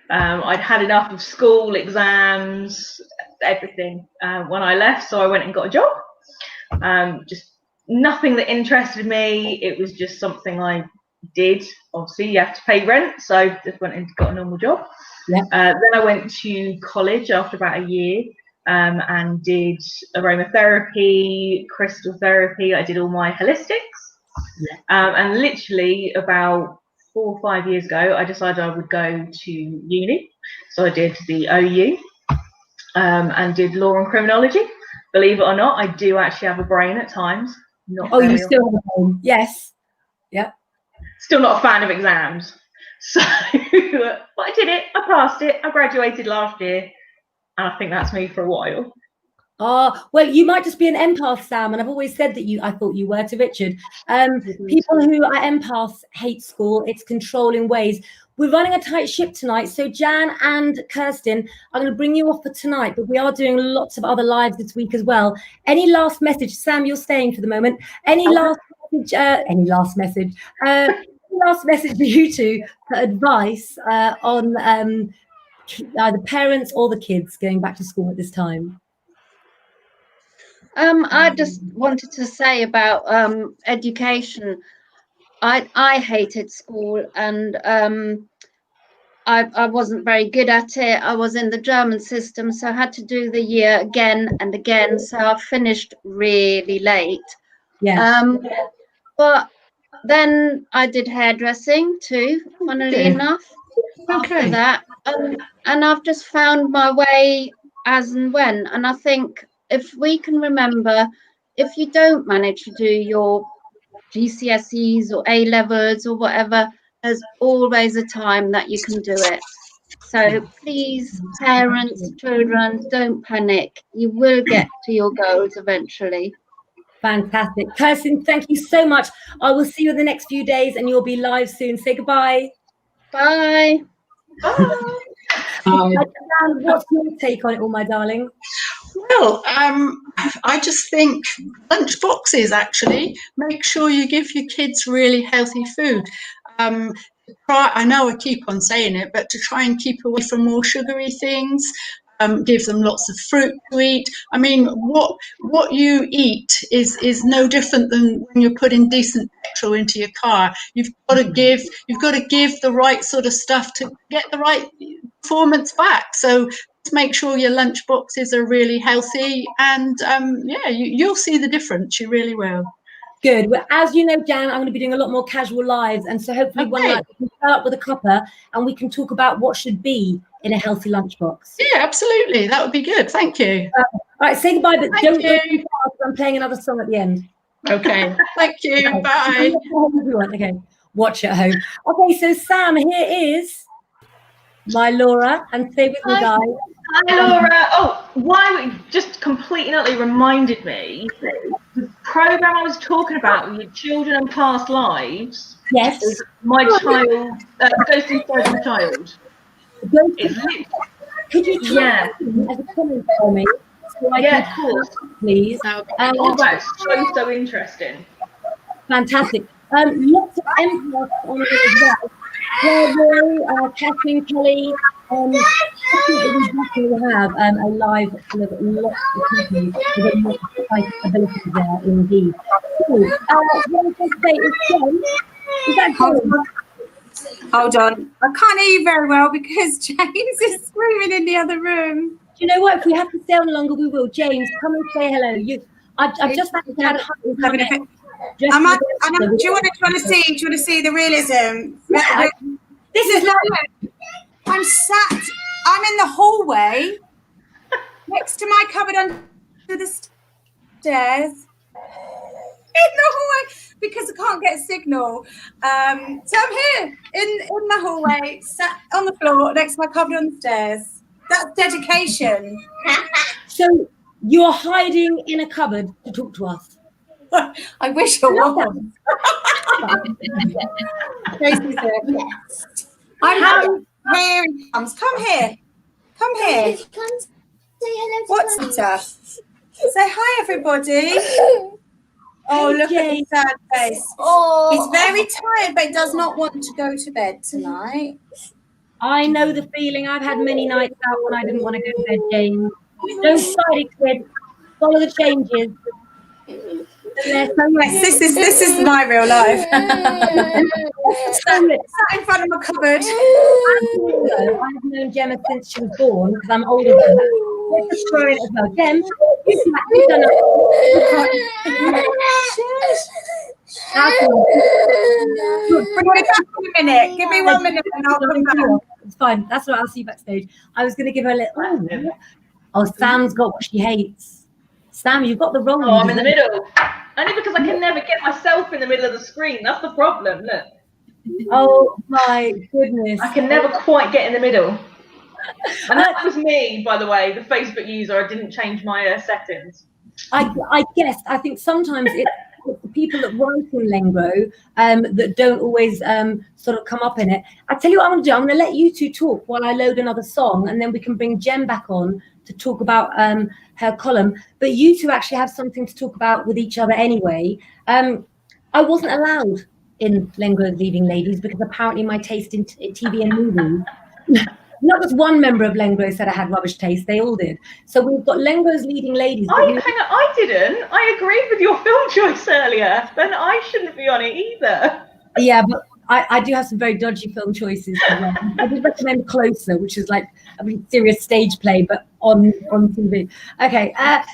Speaker 8: I'd had enough of school, exams, everything when I left, so I went and got a job. Just nothing that interested me. It was just something I did. Obviously, you have to pay rent, so just went and got a normal job.
Speaker 1: Yeah.
Speaker 8: Then I went to college after about a year and did aromatherapy, crystal therapy. I did all my holistics.
Speaker 1: Yeah.
Speaker 8: And literally about 4 or 5 years ago, I decided I would go to uni. So I did the OU and did law and criminology. Believe it or not, I do actually have a brain at times. Not
Speaker 1: you still have a brain? Yes. Yep.
Speaker 8: Still not a fan of exams. So, but I did it. I passed it. I graduated last year. And I think that's me for a while.
Speaker 1: Well, you might just be an empath, Sam, and I've always said that I thought you were to Richard. People who are empaths hate school. It's controlling ways. We're running a tight ship tonight, so Jan and Kirsten, I'm going to bring you off for tonight, but we are doing lots of other lives this week as well. Any last message? Sam, you're staying for the moment. Any last message? Any last message for you two for advice on either parents or the kids going back to school at this time?
Speaker 7: I just wanted to say about education. I hated school, and I wasn't very good at it. I was in the German system, so I had to do the year again and again. So I finished really late.
Speaker 1: Yeah.
Speaker 7: But then I did hairdressing too, funnily enough. After that, and I've just found my way as and when. And I think if we can remember, if you don't manage to do your GCSEs or A levels or whatever, there's always a time that you can do it. So please, parents, children, don't panic. You will get to your goals eventually.
Speaker 1: Fantastic. Kirsten, thank you so much. I will see you in the next few days, and you'll be live soon. Say goodbye.
Speaker 7: Bye.
Speaker 8: Bye.
Speaker 1: What's your take on it all, my darling?
Speaker 6: Well, I just think lunch boxes, actually. Make sure you give your kids really healthy food. I know I keep on saying it, but to try and keep away from more sugary things, give them lots of fruit to eat. I mean, what you eat is no different than when you're putting decent petrol into your car. You've got to give the right sort of stuff to get the right performance back. So just make sure your lunch boxes are really healthy, and you'll see the difference. You really will.
Speaker 1: Good. Well, as you know, Jan, I'm going to be doing a lot more casual lives, and so hopefully one night we can start with a cuppa and we can talk about what should be in a healthy lunchbox.
Speaker 6: Yeah, absolutely. That would be good. Thank you.
Speaker 1: All right, say goodbye, but
Speaker 6: Thank
Speaker 1: don't
Speaker 6: you.
Speaker 1: go too far because I'm playing another song at the end.
Speaker 6: Okay. Thank you. Bye.
Speaker 1: Okay, watch at home. Okay, so Sam, here is my Laura, and stay with me,
Speaker 3: Hi.
Speaker 1: guys.
Speaker 8: Hi, Laura. Oh, why just completely and utterly reminded me, the program I was talking about with children and past lives
Speaker 1: Yes.
Speaker 8: is my child, Ghost Inside My Child.
Speaker 1: Go
Speaker 8: It's
Speaker 1: Could you type
Speaker 8: yeah,
Speaker 1: in as a comment for me, so I
Speaker 8: yeah,
Speaker 1: can
Speaker 8: of course.
Speaker 1: please?
Speaker 3: That would be
Speaker 8: Oh,
Speaker 3: good.
Speaker 8: that's so interesting.
Speaker 1: Fantastic. Lots of empaths on here as well. Roy, Kathleen Kelly. I think that we definitely have a live full of lots of people with a lot of psychic abilities there indeed. So, what I was going to say is, Jen, is that Jen?
Speaker 9: Hold on. I can't hear you very well because James is screaming in the other room.
Speaker 1: Do you know what? If we have to stay on longer, we will. James, come and say hello. I've just had
Speaker 9: Having a bit. Do you want to see? Do you want to see the realism?
Speaker 1: Yeah, this is like
Speaker 9: I'm sat. I'm in the hallway next to my cupboard under the stairs. In the hallway because I can't get a signal. So I'm here in the hallway, sat on the floor next to my cupboard on the stairs. That's dedication.
Speaker 1: So you're hiding in a cupboard to talk to us.
Speaker 9: I wish I was. I'm here he comes. Come here. Come here.
Speaker 10: Come say hello to
Speaker 9: What's
Speaker 10: Mummy.
Speaker 9: it? Say hi, everybody. Oh, look at his sad face.
Speaker 10: Oh.
Speaker 9: He's very tired, but does not want to go to bed tonight.
Speaker 1: I know the feeling. I've had many nights out when I didn't want to go to bed, James. Don't fight it, kid. Follow the changes.
Speaker 9: Yes, this is my real life. Sat in front of my cupboard.
Speaker 1: I've known Gemma since she was born because I'm older than her. Let's just throw in as well. Gem, you've done
Speaker 9: Bring me back in a minute. Give me 1 minute and I'll come back.
Speaker 1: It's fine. That's what I'll see you backstage. I was going to give her a little. Oh, Sam's got what she hates. Sam, you've got the wrong.
Speaker 8: Oh, I'm in the middle. Only because I can never get myself in the middle of the screen. That's the problem. Look.
Speaker 1: Oh my goodness.
Speaker 8: I can never quite get in the middle. And that was me, by the way, the Facebook user. I didn't change my settings.
Speaker 1: I guess. I think sometimes it's the people that write in Lengro that don't always sort of come up in it. I tell you what I'm going to do. I'm going to let you two talk while I load another song, and then we can bring Jem back on to talk about her column. But you two actually have something to talk about with each other anyway. I wasn't allowed in Lengro's Leading Ladies because apparently my taste in TV and movies. Not just one member of Lengro said I had rubbish taste, they all did. So we've got Lengro's Leading Ladies.
Speaker 8: Hang on, I didn't. I agreed with your film choice earlier. Then I shouldn't be on it either.
Speaker 1: Yeah, but I do have some very dodgy film choices. I did recommend Closer, which is like a really serious stage play, but on TV. Okay. I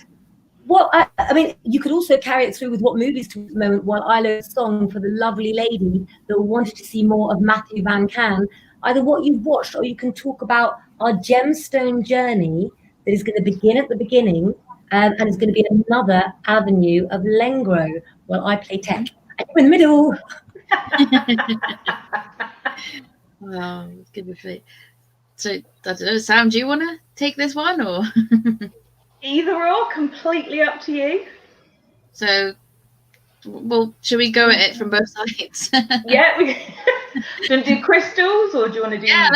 Speaker 1: mean, you could also carry it through with what movies to at the moment while I load a song for the lovely lady that wanted to see more of Matthew Van Can. Either what you've watched or you can talk about our gemstone journey that is going to begin at the beginning and is going to be another avenue of Lengro while I play tech. I'm in the middle.
Speaker 3: Wow, it's good with it. So, I don't know, Sam, do you want to take this one or?
Speaker 8: Either or, completely up to you.
Speaker 3: So, well, should we go at it from both sides?
Speaker 8: Yeah, do you want to do crystals or do you want to do?
Speaker 3: Yeah,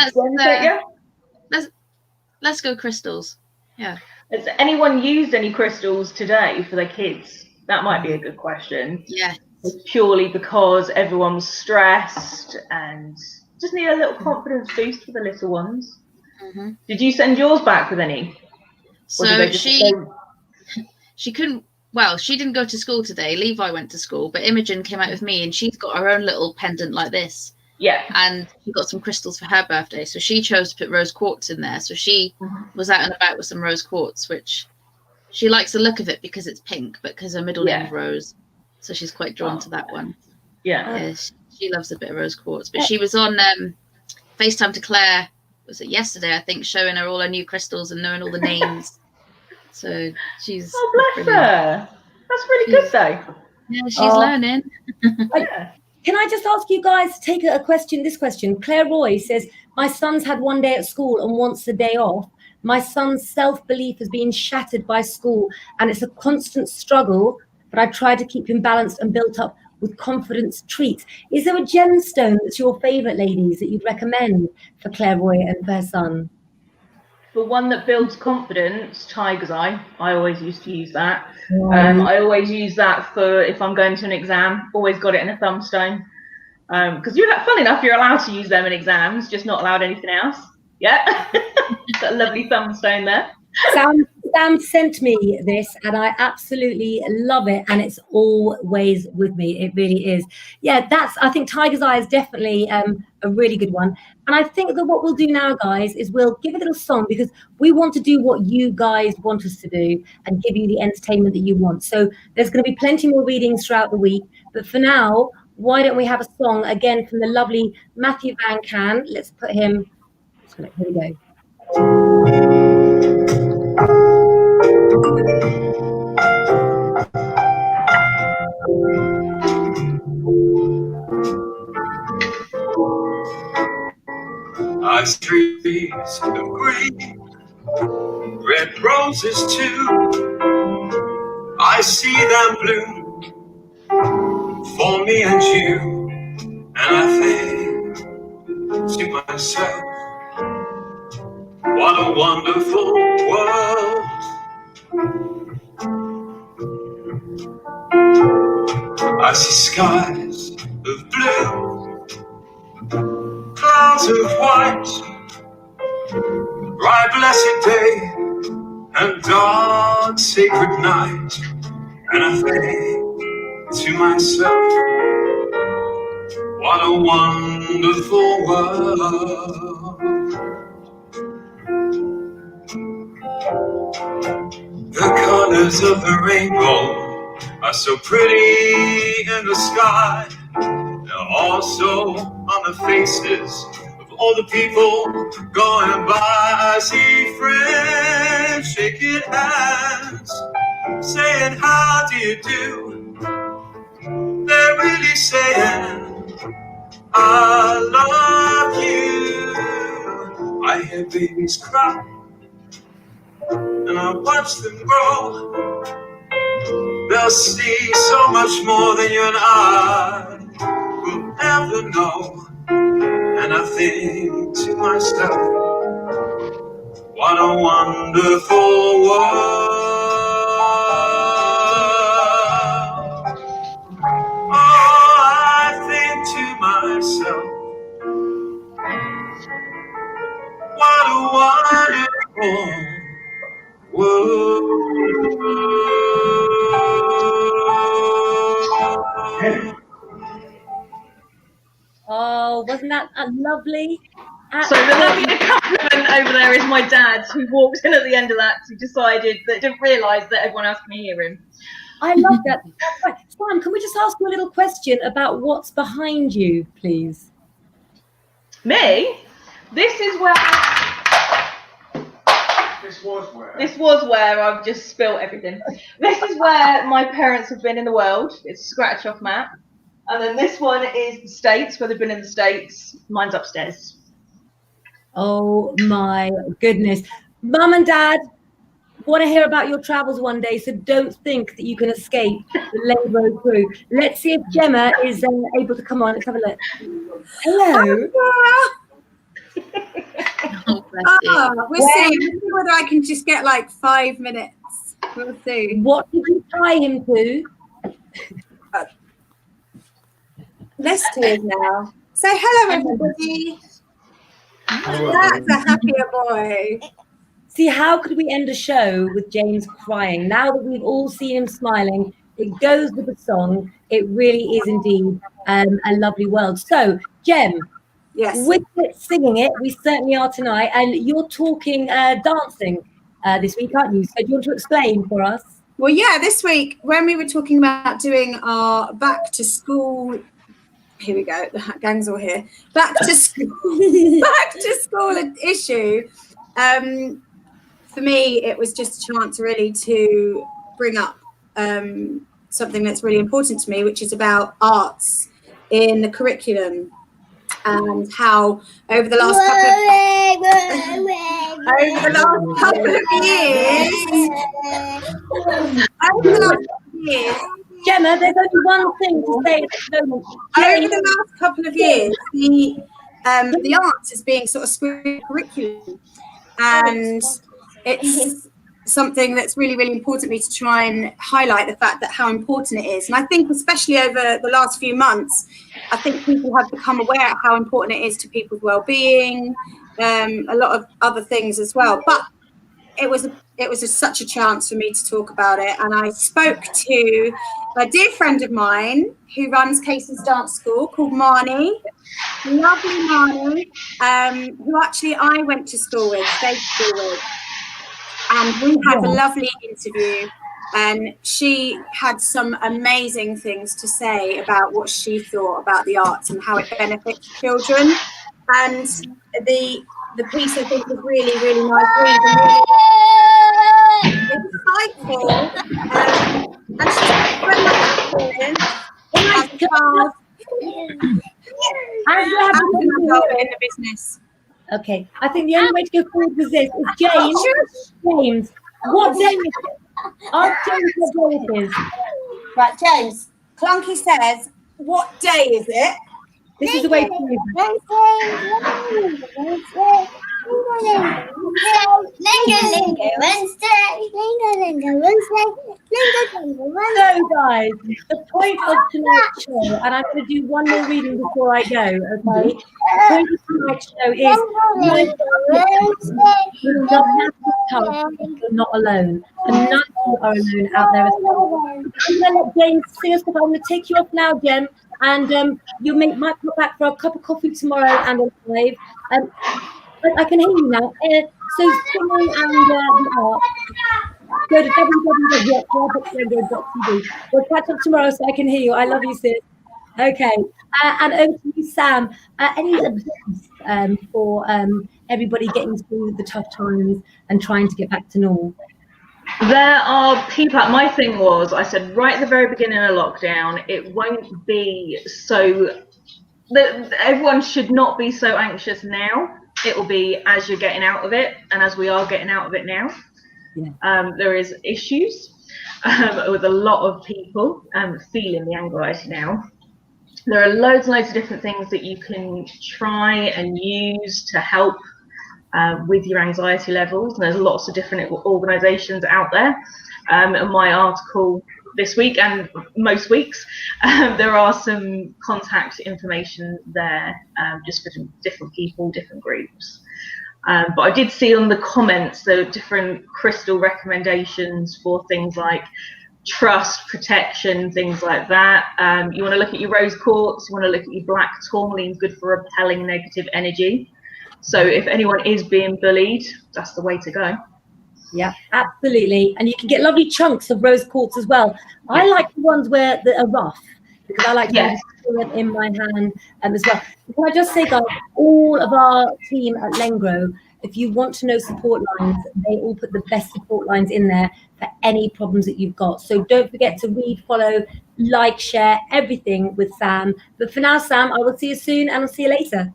Speaker 3: let's go crystals. Yeah.
Speaker 8: Has anyone used any crystals today for their kids? That might be a good question.
Speaker 3: Yeah.
Speaker 8: It's purely because everyone was stressed and just need a little confidence boost for the little ones.
Speaker 3: Mm-hmm.
Speaker 8: Did you send yours back with any?
Speaker 3: So she couldn't. Well, she didn't go to school today. Levi went to school, but Imogen came out with me, and she's got her own little pendant like this.
Speaker 8: Yeah.
Speaker 3: And she got some crystals for her birthday, so she chose to put rose quartz in there. So she was out and about with some rose quartz, which she likes the look of it because it's pink, but because her middle name is Rose, so she's quite drawn to that one.
Speaker 8: Yeah.
Speaker 3: She loves a bit of rose quartz. But she was on FaceTime to Claire. Was it yesterday? I think, showing her all her new crystals and knowing all the names. So she's.
Speaker 8: Oh, bless her. That's really good, though.
Speaker 3: Yeah, she's
Speaker 1: Oh.
Speaker 3: learning.
Speaker 1: Can I just ask you guys to take this question? Claire Roy says, my son's had one day at school and wants a day off. My son's self-belief has been shattered by school and it's a constant struggle, but I try to keep him balanced and built up with confidence treats. Is there a gemstone that's your favourite, ladies, that you'd recommend for Claire Roy and for her son?
Speaker 8: For one that builds confidence, Tiger's Eye. I always used to use that. I always use that for if I'm going to an exam. Always got it in a thumbstone. Because fun enough, you're allowed to use them in exams, just not allowed anything else. Yeah. That lovely thumbstone there.
Speaker 1: Sam sent me this and I absolutely love it, and it's always with me. It really is. Yeah, I think Tiger's Eye is definitely a really good one. And I think that what we'll do now, guys, is we'll give a little song, because we want to do what you guys want us to do and give you the entertainment that you want. So there's going to be plenty more readings throughout the week. But for now, why don't we have a song again from the lovely Matthew Van Can? Let's put him. Here we go.
Speaker 5: I see trees of green, red roses too. I see them bloom for me and you, and I think to myself, what a wonderful world. I see skies of blue, clouds of white, bright blessed day and dark sacred night, and I think to myself, what a wonderful world. The colors of the rainbow are so pretty in the sky, and also on the faces of all the people going by. I see friends shaking hands, saying how do you do. They're really saying I love you. I hear babies cry and I watch them grow. They'll see so much more than you and I will ever know. And I think to myself, what a wonderful world. Oh, I think to myself, what a wonderful world.
Speaker 1: Oh, wasn't that lovely?
Speaker 8: So the lovely compliment over there is my dad, who walked in at the end of that, who decided that didn't realise that everyone else can hear him.
Speaker 1: I love that. Right. Sam, can we just ask you a little question about what's behind you, please?
Speaker 8: Me? This is where... This was where I've just spilt everything. This is where my parents have been in the world. It's a scratch-off map. And then this one is the States, where they've been in the States. Mine's upstairs.
Speaker 1: Oh my goodness. Mum and Dad want to hear about your travels one day, so don't think that you can escape the Lengro crew. Let's see if Gemma is able to come on. Let's have a look. Hello.
Speaker 9: We'll see. We'll see whether I can just get like 5 minutes. We'll see.
Speaker 1: What did you tie him to?
Speaker 9: Let's do it now. Say hello, everybody. That's a happier boy.
Speaker 1: See, how could we end a show with James crying? Now that we've all seen him smiling, it goes with the song. It really is indeed a lovely world. So, Gem,
Speaker 9: yes,
Speaker 1: with it, singing it, we certainly are tonight. And you're talking dancing this week, aren't you? So do you want to explain for us?
Speaker 9: Well, yeah, this week, when we were talking about doing our back to school, here we go, the gang's all here, back to school issue, for me, it was just a chance really to bring up something that's really important to me, which is about arts in the curriculum, and how over the last couple of years,
Speaker 1: Gemma, there's only one thing to say at the moment.
Speaker 9: over the last couple of years, the arts is being sort of screwed in the curriculum, and it's something that's really, really important to me to try and highlight the fact that how important it is. And I think especially over the last few months, I think people have become aware of how important it is to people's well-being, a lot of other things as well. But it was such a chance for me to talk about it. And I spoke to a dear friend of mine who runs Casey's Dance School called Marnie, lovely Marnie, who actually I went to school with, stayed school with. And we had a lovely interview, and she had some amazing things to say about what she thought about the arts and how it benefits children. And the piece, I think, was really, really nice read and really insightful. And she's got very much experience as in the business.
Speaker 1: Okay, I think the only way to go forward with this is James, what day is it? Ask James what day it is.
Speaker 9: Right, James, Clunky says, what day is it?
Speaker 1: This is the way to do So guys, the point of tonight's show, and I'm going to do one more reading before I go, okay? The point of tonight's show is you're not alone, and none of you are alone out there as well. I'm going to let James sing us off. I'm going to take you off now, Jem, and you might come back for a cup of coffee tomorrow and a live. I can hear you now. So singing and the art. Go to www.tv. We'll catch up tomorrow so I can hear you. I love you, sis. Okay. And over to you, Sam. Any advice for everybody getting through the tough times and trying to get back to normal?
Speaker 8: There are people, my thing was, I said right at the very beginning of lockdown, it won't be so, everyone should not be so anxious now. It will be as you're getting out of it, and as we are getting out of it now. Yeah. There is issues with a lot of people feeling the anxiety now. There are loads and loads of different things that you can try and use to help with your anxiety levels. And there's lots of different organisations out there. In my article this week and most weeks, there are some contact information there just for different people, different groups. But I did see on the comments the different crystal recommendations for things like trust, protection, things like that. You want to look at your rose quartz, you want to look at your black tourmaline, good for repelling negative energy. So if anyone is being bullied, that's the way to go.
Speaker 1: Yeah, absolutely. And you can get lovely chunks of rose quartz as well. I like the ones that are rough, because I like to have it in my hand as well. Can I just say, guys, all of our team at Lengro, if you want to know support lines, they all put the best support lines in there for any problems that you've got. So don't forget to read, follow, like, share, everything with Sam. But for now, Sam, I will see you soon, and I'll see you later.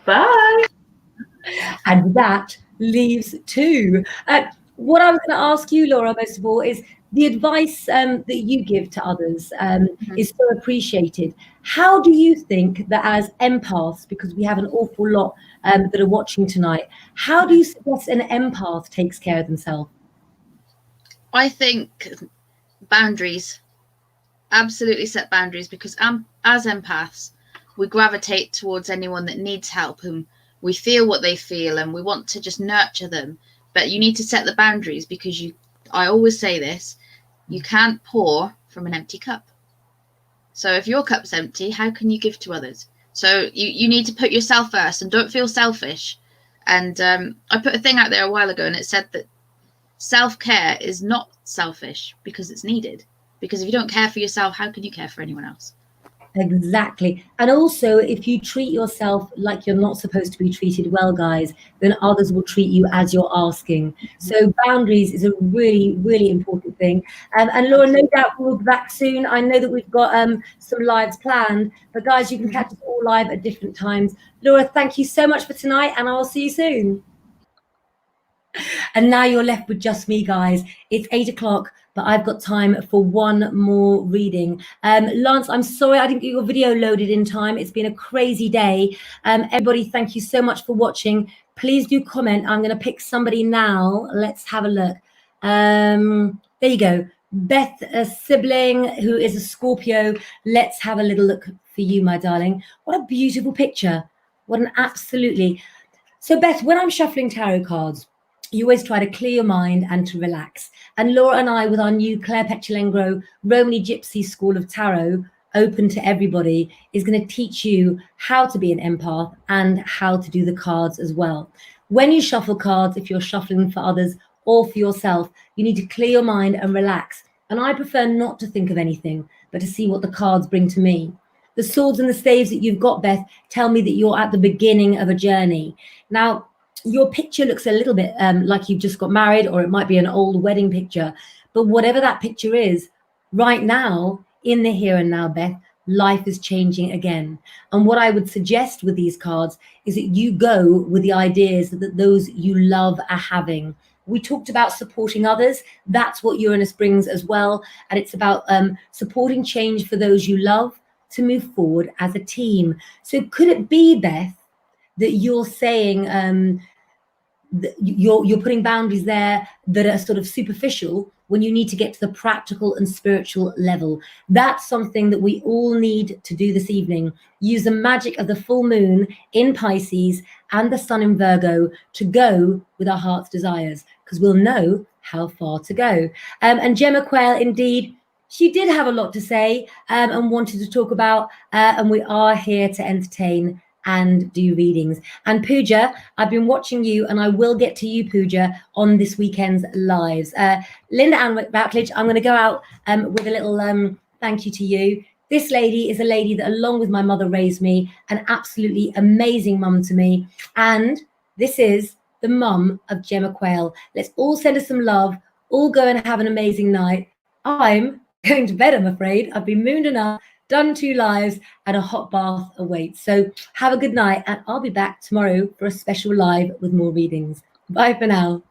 Speaker 8: Bye.
Speaker 1: And that leaves two. What I was going to ask you, Laura, most of all, is the advice that you give to others is so appreciated. How do you think that as empaths, because we have an awful lot that are watching tonight, how do you suggest an empath takes care of themselves?
Speaker 3: I think boundaries. Absolutely set boundaries, because as empaths, we gravitate towards anyone that needs help, and we feel what they feel, and we want to just nurture them. But you need to set the boundaries, because I always say this, you can't pour from an empty cup. So if your cup's empty, how can you give to others? So you need to put yourself first, and don't feel selfish. And I put a thing out there a while ago, and it said that self-care is not selfish because it's needed. Because if you don't care for yourself, how can you care for anyone else?
Speaker 1: Exactly. And also, if you treat yourself like you're not supposed to be treated well, guys, then others will treat you as you're asking. So boundaries is a really, really important thing. thing. And Laura, no doubt we'll be back soon. I know that we've got some lives planned, but guys, you can catch us all live at different times. Laura, thank you so much for tonight, and I'll see you soon. And now you're left with just me, guys. It's 8 o'clock, but I've got time for one more reading. Lance, I'm sorry I didn't get your video loaded in time. It's been a crazy day. Everybody, thank you so much for watching. Please do comment. I'm going to pick somebody now. Let's have a look. There you go. Beth, a sibling who is a Scorpio. Let's have a little look for you, my darling. What a beautiful picture. What an absolutely. So Beth, when I'm shuffling tarot cards, you always try to clear your mind and to relax. And Laura and I, with our new Claire Lengro Romany Gypsy School of Tarot, open to everybody, is going to teach you how to be an empath and how to do the cards as well. When you shuffle cards, if you're shuffling for others or for yourself, you need to clear your mind and relax. And I prefer not to think of anything, but to see what the cards bring to me. The swords and the staves that you've got, Beth, tell me that you're at the beginning of a journey. Now, your picture looks a little bit like you've just got married, or it might be an old wedding picture. But whatever that picture is, right now, in the here and now, Beth, life is changing again. And what I would suggest with these cards is that you go with the ideas that those you love are having. We talked about supporting others. That's what Uranus brings as well. And it's about supporting change for those you love to move forward as a team. So could it be, Beth, that you're saying you're putting boundaries there that are sort of superficial when you need to get to the practical and spiritual level? That's something that we all need to do this evening. Use the magic of the full moon in Pisces and the sun in Virgo to go with our heart's desires, because we'll know how far to go. And Gemma Quayle, indeed, she did have a lot to say and wanted to talk about, and we are here to entertain and do readings. And Pooja, I've been watching you, and I will get to you, Pooja, on this weekend's lives. Linda Ann Routledge, I'm going to go out with a little thank you to you. This lady is a lady that, along with my mother, raised me, an absolutely amazing mum to me. And this is the mum of Gemma Quayle. Let's all send her some love, all go and have an amazing night. I'm going to bed, I'm afraid. I've been mooned enough, done 2 lives, and a hot bath awaits. So have a good night, and I'll be back tomorrow for a special live with more readings. Bye for now.